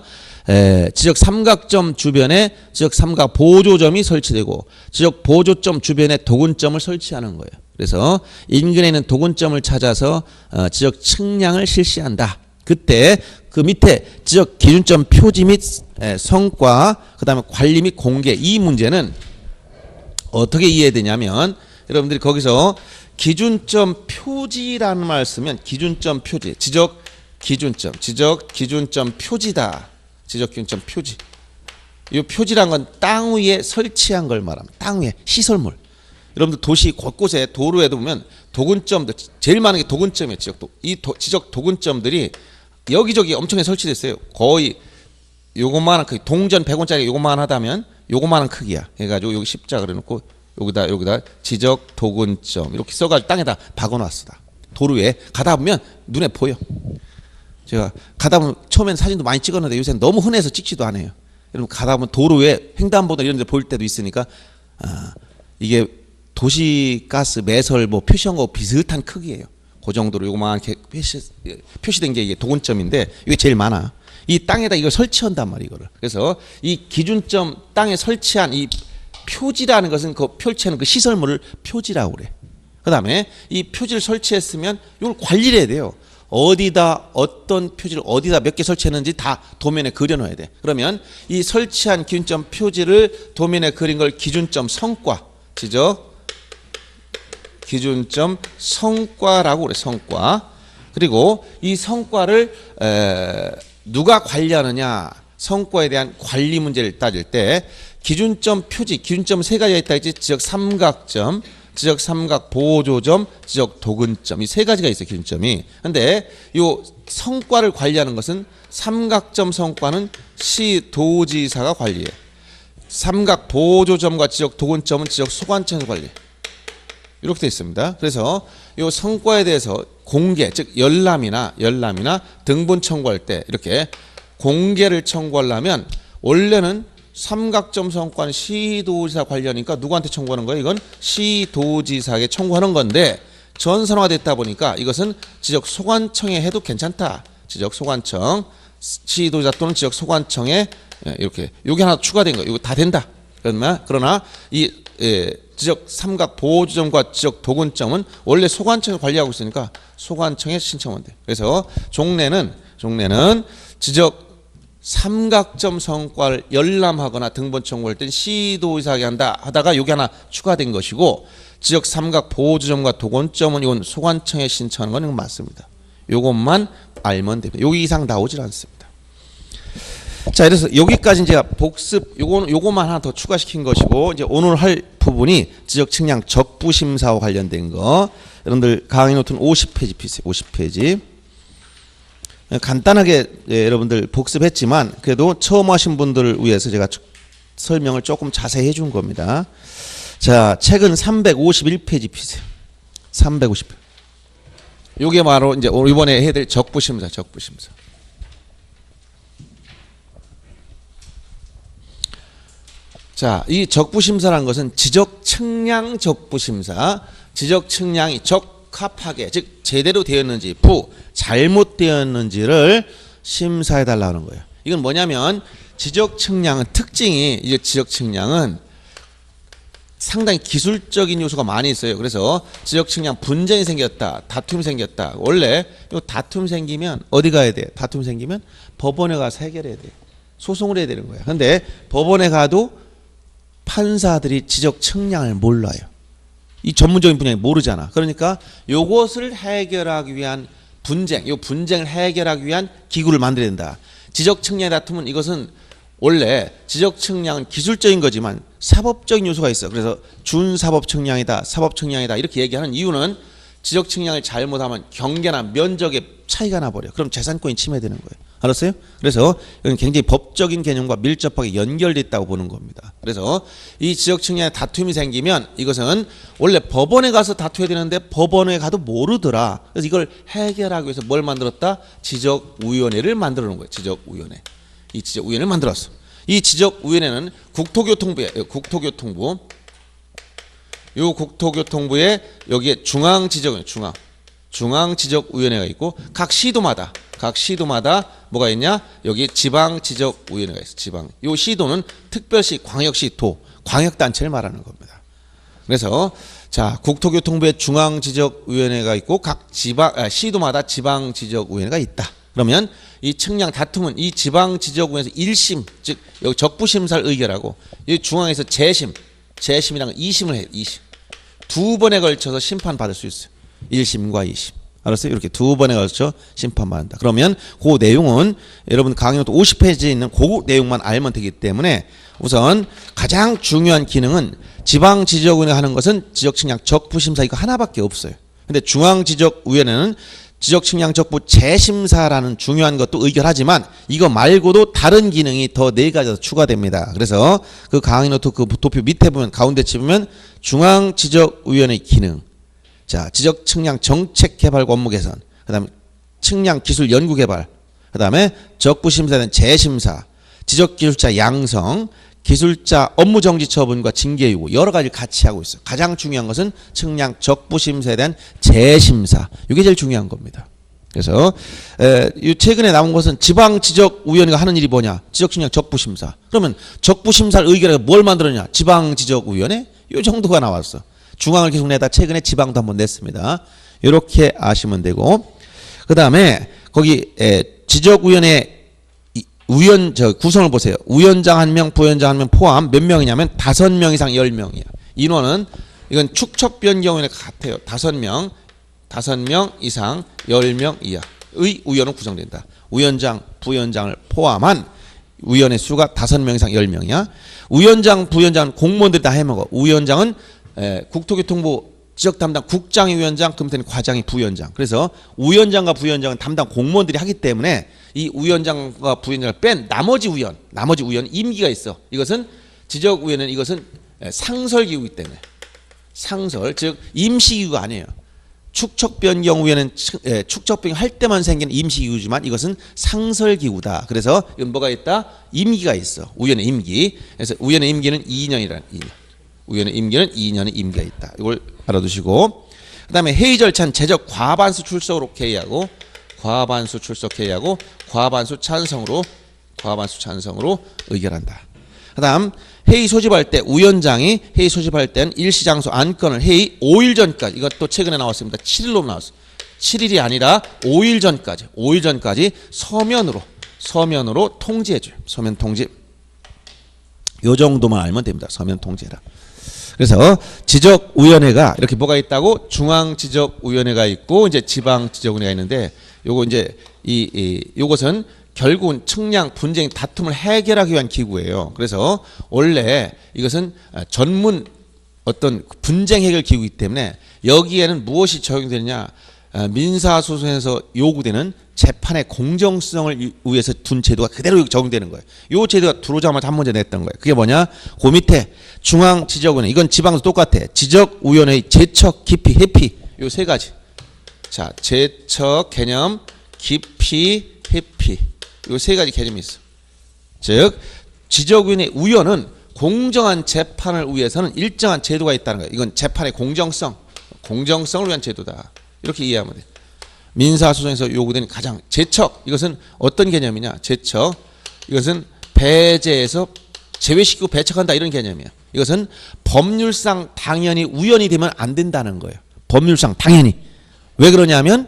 지적 삼각점 주변에 지적 삼각 보조점이 설치되고 지적 보조점 주변에 도근점을 설치하는 거예요. 그래서 인근에 있는 도근점을 찾아서 지적 측량을 실시한다. 그때 그 밑에 지적 기준점 표지 및 성과, 그 다음에 관리 및 공개, 이 문제는 어떻게 이해되냐면 여러분들이 거기서 기준점 표지라는 말을 쓰면 기준점 표지, 지적 기준점 표지다. 지적 기준점 표지. 이 표지란 건 땅 위에 설치한 걸 말합니다. 땅 위에 시설물. 여러분들 도시 곳곳에 도로에도 보면 도근점들 제일 많은 게 도근점이에요. 지적 도근점들이 여기저기 엄청나게 설치됐어요. 거의 요것만한 크기, 동전 100원짜리 요것만 하다면 요것만한 크기야. 해가지고 여기 십자가 그래놓고 여기다 지적 도근점 이렇게 써가지고 땅에다 박아놨어. 도로 위에 가다 보면 눈에 보여. 제가 가다 보면 처음엔 사진도 많이 찍었는데 요새는 너무 흔해서 찍지도 않아요. 여러분 가다 보면 도로 위에 횡단보도 이런 데 보일 때도 있으니까 이게 도시가스 매설 뭐 표시한 거 비슷한 크기예요. 그 정도로 요거만하게 표시된 게 이게 도근점인데 이게 제일 많아. 이 땅에다 이걸 설치한단 말이에요. 이거를. 그래서 이 기준점 땅에 설치한 이 표지라는 것은 그 설치하는 그 시설물을 표지라고 그래. 그 다음에 이 표지를 설치했으면 이걸 관리를 해야 돼요. 어디다 어떤 표지를 어디다 몇 개 설치했는지 다 도면에 그려놔야 돼. 그러면 이 설치한 기준점 표지를 도면에 그린 걸 기준점 성과, 지적 기준점 성과라고 그래. 성과. 그리고 이 성과를 누가 관리하느냐, 성과에 대한 관리 문제를 따질 때 기준점 표지, 기준점 세 가지가 있다 했지. 지적 삼각점, 지적 삼각 보조점, 지적 도근점, 이 세 가지가 있어요. 기준점이. 근데 요 성과를 관리하는 것은 삼각점 성과는 시도지사가 관리해. 삼각 보조점과 지적 도근점은 지적 소관청에서 관리해. 이렇게 되어 있습니다. 그래서 이 성과에 대해서 공개, 즉 열람이나 등본 청구할 때 이렇게 공개를 청구하려면 원래는 삼각점 성과는 시도지사 관리하니까 누구한테 청구하는 거예요? 이건 시도지사에게 청구하는 건데 전산화됐다 보니까 이것은 지적 소관청에 해도 괜찮다. 지적 소관청, 시도지사 또는 지적 소관청에 이렇게 여기 하나 추가된 거, 이거 다 된다. 그러나 이 지적 삼각 보조점과 지적 도근점은 원래 소관청이 관리하고 있으니까 소관청에 신청하면 돼. 그래서 종래는 지적 삼각점 성과를 열람하거나 등본 청구할 땐 시도지사에게 한다 하다가 여기 하나 추가된 것이고 지적 삼각 보조점과 도근점은 이건 소관청에 신청하는 건 이건 맞습니다. 이것만 알면 됩니다. 여기 이상 나오질 않습니다. 자, 그래서 여기까지 이제 복습 요거만 하나 더 추가시킨 것이고 이제 오늘 할 부분이 지적 측량 적부 심사와 관련된 거. 여러분들 강의 노트는 50페이지 피세요. 50페이지. 간단하게 여러분들 복습했지만 그래도 처음 하신 분들을 위해서 제가 설명을 조금 자세히 해준 겁니다. 자, 책은 351페이지 피세요. 350. 요게 바로 이제 이번에 해야 될 적부 심사. 자, 이 적부심사라는 것은 지적 측량 적부심사, 지적 측량이 적합하게, 즉 제대로 되었는지, 잘못되었는지를 심사해 달라는 거예요. 이건 뭐냐면 지적 측량은 특징이 이제 지적 측량은 상당히 기술적인 요소가 많이 있어요. 그래서 지적 측량 분쟁이 생겼다, 다툼이 생겼다. 원래 요 다툼 생기면 어디 가야 돼? 다툼 생기면 법원에 가서 해결해야 돼. 소송을 해야 되는 거야. 근데 법원에 가도 판사들이 지적 측량을 몰라요. 이 전문적인 분야에 모르잖아. 그러니까 요것을 해결하기 위한 요 분쟁을 해결하기 위한 기구를 만들어야 된다. 지적 측량의 다툼은 이것은 원래 지적 측량은 기술적인 거지만 사법적인 요소가 있어. 그래서 준사법 측량이다, 사법 측량이다 이렇게 얘기하는 이유는 지적 측량을 잘못하면 경계나 면적의 차이가 나버려. 그럼 재산권이 침해되는 거예요. 알았어요? 그래서 이건 굉장히 법적인 개념과 밀접하게 연결돼 있다고 보는 겁니다. 그래서 이 지적 측량의 다툼이 생기면 이것은 원래 법원에 가서 다투어야 되는데 법원에 가도 모르더라. 그래서 이걸 해결하기 위해서 뭘 만들었다? 지적위원회를 만들어 놓은 거예요. 지적위원회. 이 지적위원회를 만들었어. 이 지적위원회는 국토교통부 요 국토교통부에 여기에 중앙지적위원회가 있고 각 시도마다 뭐가 있냐? 여기 지방지적위원회가 있어. 요 시도는 특별시, 광역시, 광역단체를 말하는 겁니다. 그래서 자, 국토교통부에 중앙지적위원회가 있고 각 시도마다 지방지적위원회가 있다. 그러면 이 측량 다툼은 이 지방지적위원회에서 1심, 즉 여기 적부심사를 의결하고 이 중앙에서 재심이랑 2심을 해요. 2심. 두 번에 걸쳐서 심판받을 수 있어요. 1심과 2심. 알았어요? 이렇게 두 번에 걸쳐 심판받는다. 그러면 그 내용은 여러분 강의노트 50페이지에 있는 그 내용만 알면 되기 때문에 우선 가장 중요한 기능은 지방지적위원회가 하는 것은 지적측량 적부심사 이거 하나밖에 없어요. 근데 중앙지적위원회는 지적측량 적부 재심사라는 중요한 것도 의결하지만 이거 말고도 다른 기능이 더 4가지 더 추가됩니다. 그래서 그 강의노트 그 도표 밑에 보면 가운데 보면 중앙지적위원회 기능, 자 지적측량 정책개발과 업무 개선, 그다음에 측량기술 연구개발, 그다음에 적부심사에 대한 재심사, 지적기술자 양성, 기술자 업무정지 처분과 징계 요구 여러 가지를 같이 하고 있어요. 가장 중요한 것은 측량 적부심사에 대한 재심사. 이게 제일 중요한 겁니다. 그래서 최근에 나온 것은 지방지적위원회가 하는 일이 뭐냐? 지적측량 적부심사. 그러면 적부심사를 의결해서 뭘 만들었냐? 지방지적위원회? 이 정도가 나왔어. 중앙을 계속 내다 최근에 지방도 한번 냈습니다. 이렇게 아시면 되고 그 다음에 거기 지적위원회 구성을 보세요. 위원장 1명, 부위원장 1명 포함 몇 명이냐면 5명 이상 10명이야. 인원은 이건 축척변경위원회가 같아요. 5명 이상 10명 이하의 위원은 구성된다. 위원장, 부위원장을 포함한 위원회 수가 5명 이상 10명이야. 위원장, 부위원장은 공무원들이 다 해먹어. 위원장은 국토교통부 지역 담당 국장이 위원장, 그 밑에는 과장이 부위원장. 그래서 위원장과 부위원장은 담당 공무원들이 하기 때문에 이 위원장과 부위원장을 뺀 나머지 위원 임기가 있어. 이것은 지적위원회는 이것은 상설기구이기 때문에 상설, 즉 임시기구가 아니에요. 축척변경위원회는 축척변경 할 때만 생기는 임시기구지만 이것은 상설기구다. 그래서 이건 뭐가 있다? 임기가 있어. 위원회 임기. 그래서 위원회 임기는 2년이라는 2년. 위원회 임기는 2년의 임기가 있다. 이걸 알아두시고 그 다음에 회의 절차는 제적 과반수 출석으로 회의하고 과반수 찬성으로 의결한다. 그 다음 회의 소집할 때 위원장이 회의 소집할 때는 일시장소 안건을 회의 5일 전까지 이것도 최근에 나왔습니다. 7일로 나왔어요. 7일이 아니라 5일 전까지 서면으로 통지해줘요. 서면 통지. 요 정도만 알면 됩니다. 서면 통지해라. 그래서 지적위원회가 이렇게 뭐가 있다고? 중앙지적위원회가 있고 이제 지방지적위원회가 있는데 요거 이제 요것은 결국은 측량 분쟁 다툼을 해결하기 위한 기구예요. 그래서 원래 이것은 전문 어떤 분쟁 해결 기구이기 때문에 여기에는 무엇이 적용되느냐? 민사소송에서 요구되는 재판의 공정성을 위해서 둔 제도가 그대로 적용되는 거예요. 이 제도가 들어오자마자 한 문제 냈던 거예요. 그게 뭐냐? 그 밑에 중앙지적위원회, 이건 지방도 똑같아. 지적위원회의 제척, 깊이, 회피 요 3가지. 자, 제척 개념, 깊이, 회피 요 3가지 개념이 있어. 즉 지적위원회 위원은 공정한 재판을 위해서는 일정한 제도가 있다는 거예요. 이건 재판의 공정성을 위한 제도다. 이렇게 이해하면 돼. 민사소송에서 요구되는 가장 제척 이것은 어떤 개념이냐? 제척 이것은 배제해서 제외시키고 배척한다 이런 개념이야. 이것은 법률상 당연히 우연이 되면 안 된다는 거예요. 법률상 당연히. 왜 그러냐면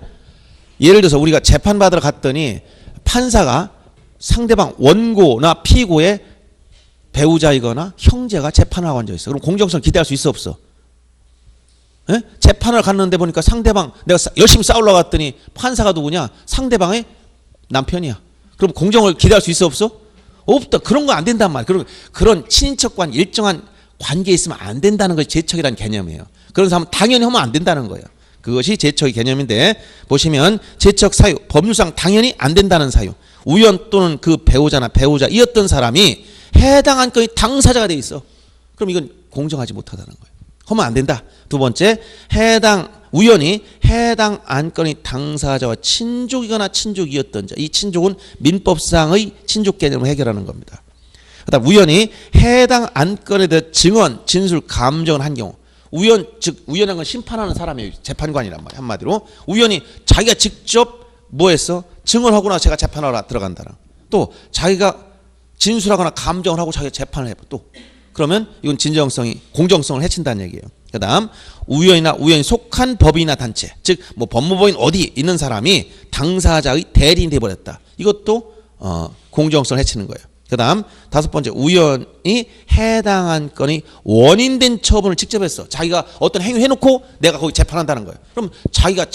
예를 들어서 우리가 재판받으러 갔더니 판사가 상대방 원고나 피고의 배우자이거나 형제가 재판을 하고 앉아있어. 그럼 공정성 기대할 수 있어 없어? 에? 재판을 갔는데 보니까 상대방 내가 열심히 싸우려고 갔더니 판사가 누구냐? 상대방의 남편이야. 그럼 공정을 기대할 수 있어 없어? 없다. 그런 거 안 된단 말이야. 그런 친인척과는 일정한 관계에 있으면 안 된다는 것이 제척이라는 개념이에요. 그런 사람은 당연히 하면 안 된다는 거예요. 그것이 제척의 개념인데 보시면 제척 사유, 법률상 당연히 안 된다는 사유. 우연 또는 그 배우자나 배우자이었던 사람이 해당 안건이 당사자가 돼 있어. 그럼 이건 공정하지 못하다는 거예요. 하면 안 된다. 두 번째, 우연히 해당 안건이 당사자와 친족이거나 친족이었던 자. 이 친족은 민법상의 친족 개념을 해결하는 겁니다. 그다음 우연히 해당 안건에 대해 증언, 진술, 감정을 한 경우. 우연한 건 심판하는 사람이에요. 재판관이란 말이에요. 한마디로 우연히 자기가 직접 뭐 했어? 증언하고 나서 제가 재판하러 들어간다는. 또 자기가 진술하거나 감정을 하고 자기가 재판을 해봐. 또 그러면 이건 공정성을 해친다는 얘기예요. 그다음 우연히 속한 법인이나 단체, 즉 뭐 법무법인 어디 있는 사람이 당사자의 대리인이 돼버렸다. 이것도 공정성을 해치는 거예요. 그다음 다섯 번째, 우연히 해당한 건이 원인된 처분을 직접 했어. 자기가 어떤 행위 해놓고 내가 거기 재판한다는 거예요. 그럼 자기가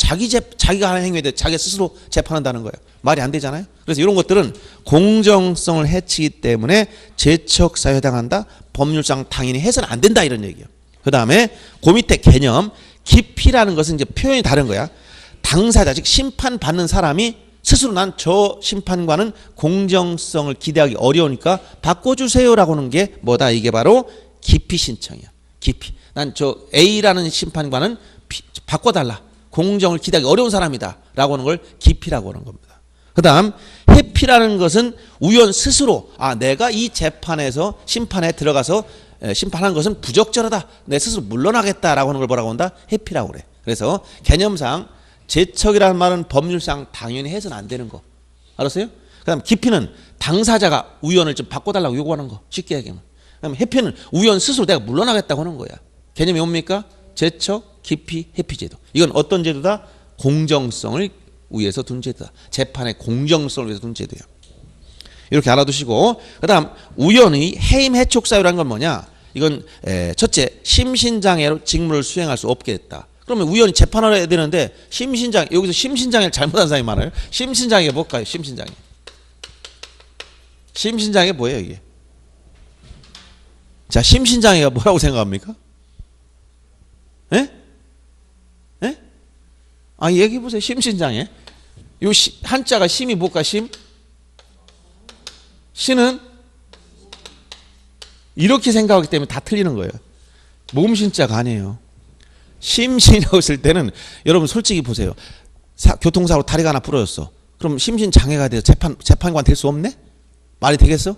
하는 행위에 대해 자기 스스로 재판한다는 거예요. 말이 안 되잖아요. 그래서 이런 것들은 공정성을 해치기 때문에 재척사유에 해당한다. 법률상 당연히 해서는 안 된다 이런 얘기예요. 그 다음에 그 밑에 개념 기피라는 것은 이제 표현이 다른 거야. 당사자 즉 심판받는 사람이 스스로 난 저 심판관은 공정성을 기대하기 어려우니까 바꿔주세요라고 하는 게 뭐다? 이게 바로 기피 신청이야. 기피. 난 저 A라는 심판관은 바꿔달라. 공정을 기대하기 어려운 사람이다. 라고 하는 걸 기피라고 하는 겁니다. 그 다음 회피라는 것은 우연 스스로 내가 이 재판에서 심판에 들어가서 심판한 것은 부적절하다. 내 스스로 물러나겠다라고 하는 걸 뭐라고 한다? 회피라고 그래. 그래서 개념상 재척이라는 말은 법률상 당연히 해서는 안 되는 거. 알았어요? 그 다음 기피는 당사자가 우연을 좀 바꿔달라고 요구하는 거. 쉽게 얘기하면. 그 다음 회피는 우연 스스로 내가 물러나겠다고 하는 거야. 개념이 뭡니까? 재척, 기피, 회피제도. 이건 어떤 제도다? 공정성을 위해서 둔 제도다. 재판의 공정성을 위해서 둔 제도예요. 이렇게 알아두시고, 그 다음 우연히 해임 해촉 사유라는 건 뭐냐? 이건 첫째, 심신장애로 직무를 수행할 수 없게 됐다. 그러면 우연히 재판을 해야 되는데 여기서 심신장애를 잘못한 사람이 많아요. 심신장애가 뭘까요? 심신장애 뭐예요 이게? 자, 심신장애가 뭐라고 생각합니까? 예? 예? 얘기해 보세요. 심신장애. 요 한자가 심이 뭘까? 신은 이렇게 생각하기 때문에 다 틀리는 거예요. 몸신자가 아니에요. 심신이라고 했을 때는 여러분 솔직히 보세요. 교통사고로 다리가 하나 부러졌어. 그럼 심신장애가 돼서 재판관 될 수 없네? 말이 되겠어?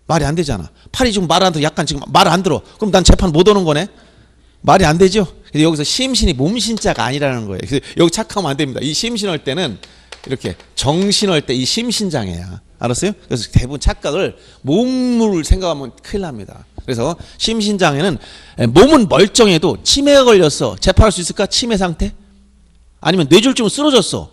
말이 안 되잖아. 팔이 지금 말 안 들어. 약간 지금 말 안 들어. 그럼 난 재판 못 오는 거네? 말이 안 되죠? 근데 여기서 심신이 몸신자가 아니라는 거예요. 그래서 여기 착각하면 안 됩니다. 이 심신할 때는 이렇게 정신할 때 이 심신장애야. 알았어요? 그래서 대부분 착각을 몸을 생각하면 큰일 납니다. 그래서 심신장애는 몸은 멀쩡해도 치매가 걸렸어. 재판할 수 있을까? 치매 상태? 아니면 뇌졸중으로 쓰러졌어.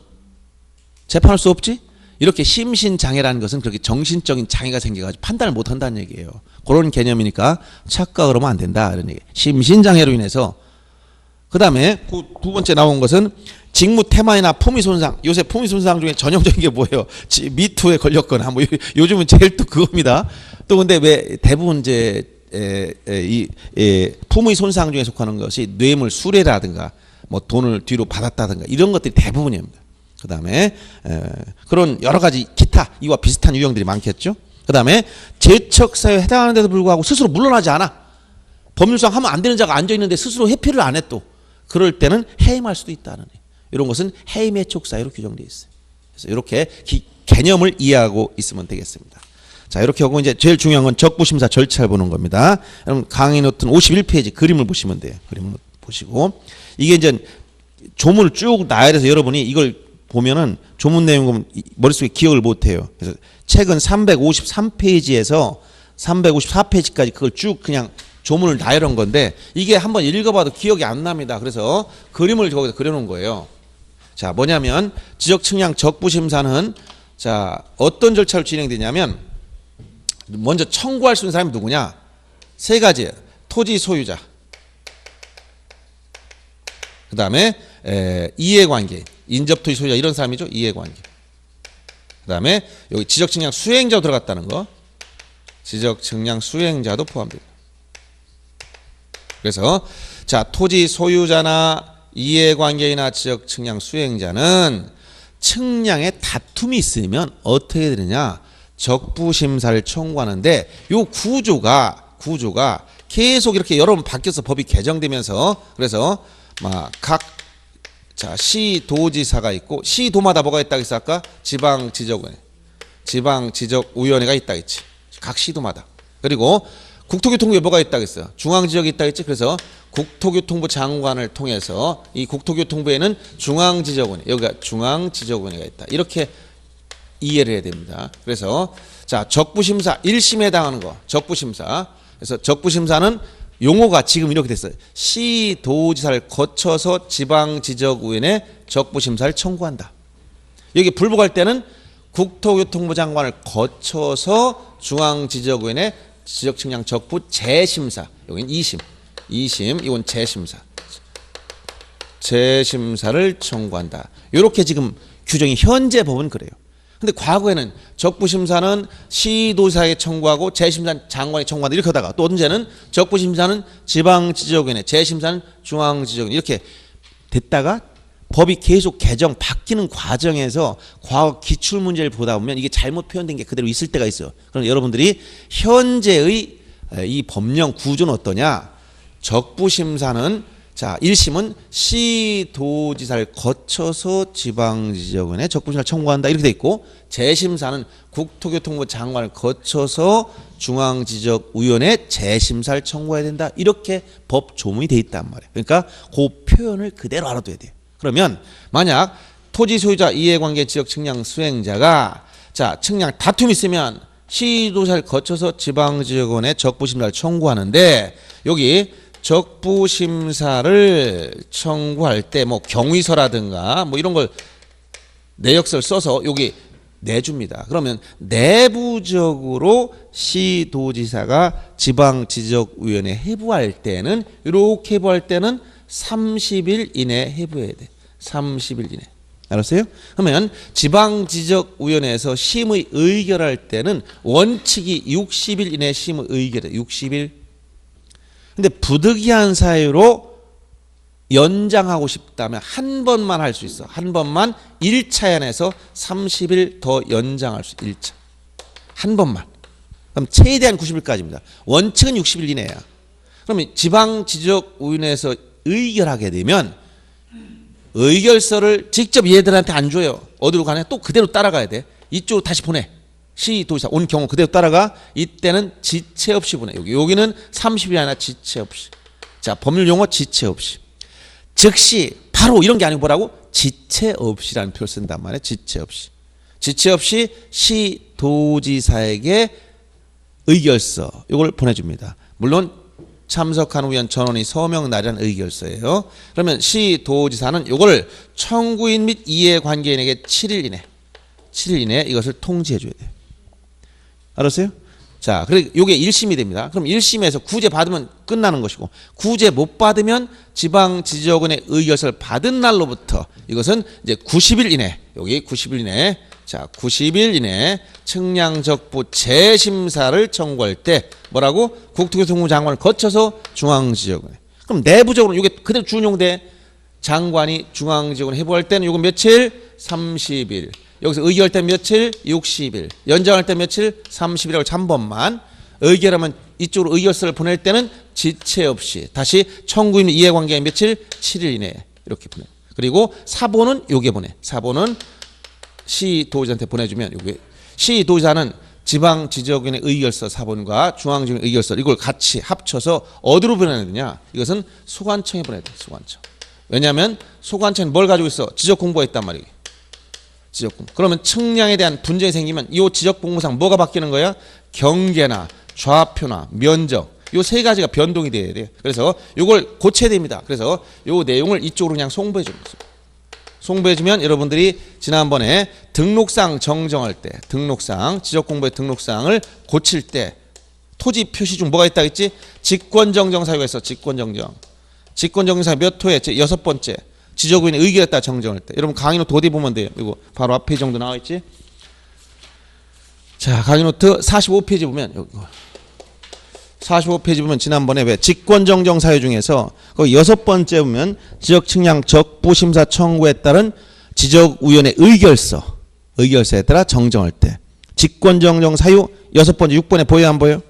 재판할 수 없지? 이렇게 심신장애라는 것은 그렇게 정신적인 장애가 생겨가지고 판단을 못한다는 얘기예요. 그런 개념이니까 착각을 하면 안 된다. 이런 얘기. 심신장애로 인해서. 그 다음에 두 번째 나온 것은 직무 태만이나 품위 손상. 요새 품위 손상 중에 전형적인 게 뭐예요? 미투에 걸렸거나 뭐 요즘은 제일 또 그겁니다. 또 근데 왜 대부분 이제 품위 손상 중에 속하는 것이 뇌물 수뢰라든가 뭐 돈을 뒤로 받았다든가 이런 것들이 대부분입니다. 그 다음에 그런 여러 가지 기타 이와 비슷한 유형들이 많겠죠. 그 다음에 재척사유에 해당하는데도 불구하고 스스로 물러나지 않아. 법률상 하면 안 되는 자가 앉아있는데 스스로 회피를 안 해 또. 그럴 때는 해임할 수도 있다는 이런 것은 해임 해촉 사유로 규정되어 있어요. 그래서 이렇게 개념을 이해하고 있으면 되겠습니다. 자, 이렇게 하고 이제 제일 중요한 건 적부심사 절차를 보는 겁니다. 여러분 강의 노트 51페이지 그림을 보시면 돼요. 그림을 보시고 이게 이제 조문을 쭉 나열해서 돼서 여러분이 이걸 보면은 조문 내용은 머릿속에 기억을 못 해요. 그래서 책은 353페이지에서 354페이지까지 그걸 쭉 그냥 조문을 나열한 건데 이게 한번 읽어봐도 기억이 안 납니다. 그래서 그림을 거기다 그려놓은 거예요. 자, 뭐냐면 지적측량 적부심사는 자 어떤 절차로 진행되냐면 먼저 청구할 수 있는 사람이 누구냐? 세 가지예요. 토지 소유자, 그 다음에 이해관계, 인접토지 소유자 이런 사람이죠. 이해관계. 그 다음에 여기 지적측량 수행자도 들어갔다는 거. 지적측량 수행자도 포함됩니다. 그래서 자 토지 소유자나 이해관계인나 지적측량 수행자는 측량에 다툼이 있으면 어떻게 되느냐? 적부심사를 청구하는데 요 구조가 계속 이렇게 여러 번 바뀌어서 법이 개정되면서 그래서 막 각 시도지사가 있고 시도마다 뭐가 있다고 했어 아까? 지방지적위원회가 있다고 했지. 각 시도마다. 그리고 국토교통부에 뭐가 있다고 했어요? 중앙지적이 있다고 했지. 그래서 국토교통부 장관을 통해서 이 국토교통부에는 중앙지적위원회, 여기가 중앙지적위원회가 있다. 이렇게 이해를 해야 됩니다. 그래서 자 적부심사 1심에 해당하는 거 적부심사. 그래서 적부심사는 용어가 지금 이렇게 됐어요. 시도지사를 거쳐서 지방지적위원회 적부심사를 청구한다. 여기 불복할 때는 국토교통부 장관을 거쳐서 중앙지적위원회 지적측량 적부 재심사. 여기는 2심 이건 재심사를 청구한다. 이렇게 지금 규정이 현재 법은 그래요. 근데 과거에는 적부심사는 시도지사에게 청구하고 재심사는 장관에 청구한다 이렇게 하다가 또 언제는 적부심사는 지방지적위원회 재심사는 중앙지적위원회 이렇게 됐다가 법이 계속 개정 바뀌는 과정에서 과거 기출문제를 보다 보면 이게 잘못 표현된 게 그대로 있을 때가 있어요. 그럼 여러분들이 현재의 이 법령 구조는 어떠냐? 적부심사는 자 1심은 시도지사를 거쳐서 지방지적위원회 적부심사를 청구한다 이렇게 돼 있고 재심사는 국토교통부 장관을 거쳐서 중앙지적위원회 재심사를 청구해야 된다 이렇게 법 조문이 돼 있단 말이에요. 그러니까 그 표현을 그대로 알아둬야 돼요. 그러면 만약 토지 소유자 이해관계 지역 측량 수행자가 자 측량 다툼이 있으면 시도지사를 거쳐서 지방지적위원회 적부심사를 청구하는데 여기 적부심사를 청구할 때 뭐 경위서라든가 뭐 이런 걸 내역서를 써서 여기 내줍니다. 그러면 내부적으로 시도지사가 지방지적위원회 해부할 때는 이렇게 해부할 때는 30일 이내에 해부해야 돼. 30일 이내. 알았어요? 그러면 지방지적위원회에서 심의 의결할 때는 원칙이 60일 이내 심의 의결해. 60일. 근데 부득이한 사유로 연장하고 싶다면 한 번만 할 수 있어. 한 번만 1차에 한해서 30일 더 연장할 수 1차. 한 번만. 그럼 최대한 90일까지입니다. 원칙은 60일 이내야. 그러면 지방지적위원회에서 의결하게 되면 의결서를 직접 얘들한테 안 줘요. 어디로 가냐? 또 그대로 따라가야 돼. 이쪽으로 다시 보내. 시도지사 온 경우 그대로 따라가. 이때는 지체 없이 보내. 여기는 30일이 아니라 지체 없이. 자 법률 용어 지체 없이. 즉시 바로 이런 게 아니고 뭐라고? 지체 없이라는 표현을 쓴단 말이에요. 지체 없이. 지체 없이 시도지사에게 의결서 이걸 보내줍니다. 물론 참석한 위원 전원이 서명 날이란 의결서예요. 그러면 시도지사는 이걸 청구인 및 이해관계인에게 7일 이내 이것을 통지해 줘야 돼요. 알았어요? 자, 그리고 이게 1심이 됩니다. 그럼 1심에서 구제 받으면 끝나는 것이고 구제 못 받으면 지방지적위원회 의결서를 받은 날로부터 이것은 이제 90일 이내 여기 90일 이내 자 90일 이내 측량적부 재심사를 청구할 때 뭐라고? 국토교통부 장관을 거쳐서 중앙지적위원회. 그럼 내부적으로 이게 그대로 준용돼. 장관이 중앙지적위원회 해부할 때는 이거 며칠? 30일. 여기서 의결할 때 며칠? 60일. 연장할 때 며칠? 30일하고 한 번만. 의결하면 이쪽으로 의결서를 보낼 때는 지체 없이 다시 청구인 이해관계 며칠? 7일 이내에 이렇게 보내. 그리고 사본은 요게 보내. 사본은 시도지사한테 보내주면 요게 시도지사는 지방지적위원회 의결서 사본과 중앙지적위원회 의결서 이걸 같이 합쳐서 어디로 보내야 되냐? 이것은 소관청에 보내야 돼. 소관청. 왜냐하면 소관청은 뭘 가지고 있어? 지적공부가 있단 말이에요. 지적공부. 그러면 측량에 대한 분쟁이 생기면 이 지적공부상 뭐가 바뀌는 거야? 경계나 좌표나 면적 요 세 가지가 변동이 돼야 돼요. 그래서 이걸 고쳐야 됩니다. 그래서 요 내용을 이쪽으로 그냥 송부해 줍니다. 송부해 주면 여러분들이 지난번에 등록상 정정할 때 등록상 지적공부의 등록상을 고칠 때 토지 표시 중 뭐가 있다고 했지? 직권정정 사유가 있어. 직권정정 사유 몇 호에? 6번째 지적위원회 의결했다 정정할 때. 여러분 강의노트 어디 보면 돼요? 이거 바로 앞에 정도 나와 있지? 자, 강의노트 45페이지 보면 여기 45페이지 보면 지난번에 왜 직권정정 사유 중에서 거기 6번째 보면 지역측량 적부심사 청구에 따른 지적위원회 의결서에 따라 정정할 때 직권정정 사유 6번째 6번에 보여요 안 보여요?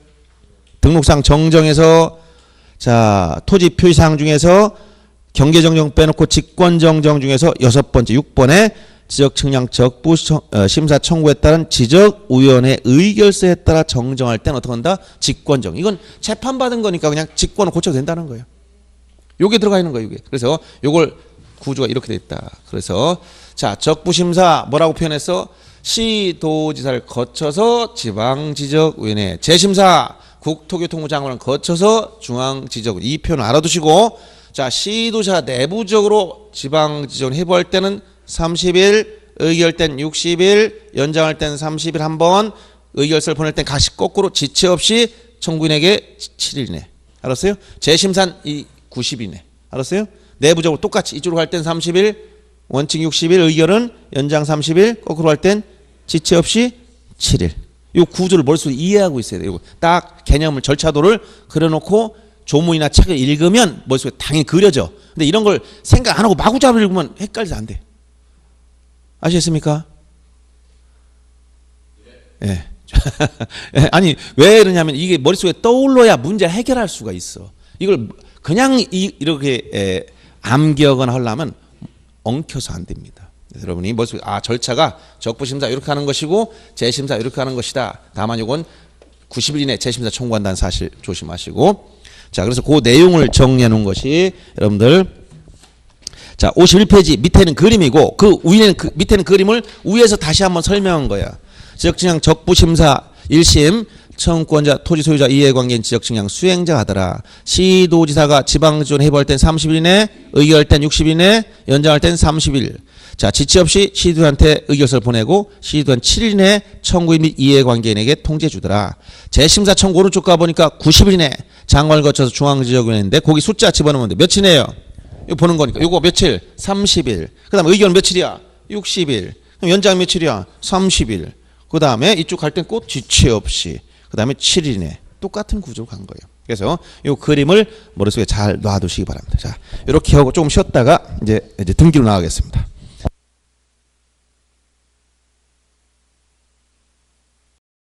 등록상 정정에서 자 토지 표시사항 중에서 경계정정 빼놓고 직권정정 중에서 6번째 6번에 지적측량 적부 심사 청구에 따른 지적위원회 의결서에 따라 정정할 때는 어떻게 한다? 직권정. 이건 재판받은 거니까 그냥 직권을 고쳐도 된다는 거예요. 요게 들어가 있는 거예요. 요게. 그래서 요걸 구조가 이렇게 돼 있다. 그래서 자 적부심사 뭐라고 표현했어? 시도지사를 거쳐서 지방지적위원회 재심사 국토교통부 장관을 거쳐서 중앙지적위원회 이 표현을 알아두시고 자 시도지사 내부적으로 지방지적위원회 해부할 때는 30일 의결 땐 60일 연장할 땐 30일 한번 의결서를 보낼 땐 가시 거꾸로 지체 없이 청구인에게 7일 이내 알았어요? 재심사는 이 90일 이내 알았어요? 내부적으로 똑같이 이쪽으로 갈 땐 30일 원칙 60일 의결은 연장 30일 거꾸로 할 땐 지체 없이 7일 이 구조를 머릿속에 이해하고 있어야 돼요. 딱 개념을 절차도를 그려놓고 조문이나 책을 읽으면 머릿속에 당연히 그려져. 근데 이런 걸 생각 안 하고 마구잡이로 읽으면 헷갈려서 안 돼. 아시겠습니까? 예. 아니 왜 그러냐면 이게 머릿속에 떠올러야 문제를 해결할 수가 있어. 이걸 그냥 이렇게 암기하거나 하려면 엉켜서 안 됩니다. 여러분이 머릿속에 절차가 적부심사 이렇게 하는 것이고 재심사 이렇게 하는 것이다. 다만 이건 90일 이내 재심사 청구한다는 사실 조심하시고 자 그래서 그 내용을 정리해 놓은 것이 여러분들 자 51페이지 밑에는 그림이고 그 위에는 밑에는 그림을 위에서 다시 한번 설명한 거야. 지적측량 적부심사 1심 청구권자 토지 소유자 이해관계인 지적측량 수행자 하더라. 시도지사가 지방지원 해부할 땐 30일 이내 의결할 땐 60일 이내 연장할 땐 30일 자 지체 없이 시도한테 의결서를 보내고 시도한 7일 이내 청구인 및 이해관계인에게 통지해 주더라. 재심사 청구 오른쪽 가보니까 90일 이내 장관을 거쳐서 중앙지적위원회인데 거기 숫자 집어넣으면 돼. 며칠이에요? 이거 보는 거니까. 이거 며칠? 30일. 그 다음에 의견은 며칠이야? 60일. 그럼 연장 며칠이야? 30일. 그 다음에 이쪽 갈 땐 꼭 지체 없이. 그 다음에 7일 이내. 똑같은 구조로 간 거예요. 그래서 이 그림을 머릿속에 잘 놔두시기 바랍니다. 자, 이렇게 하고 조금 쉬었다가 이제 등기로 나가겠습니다.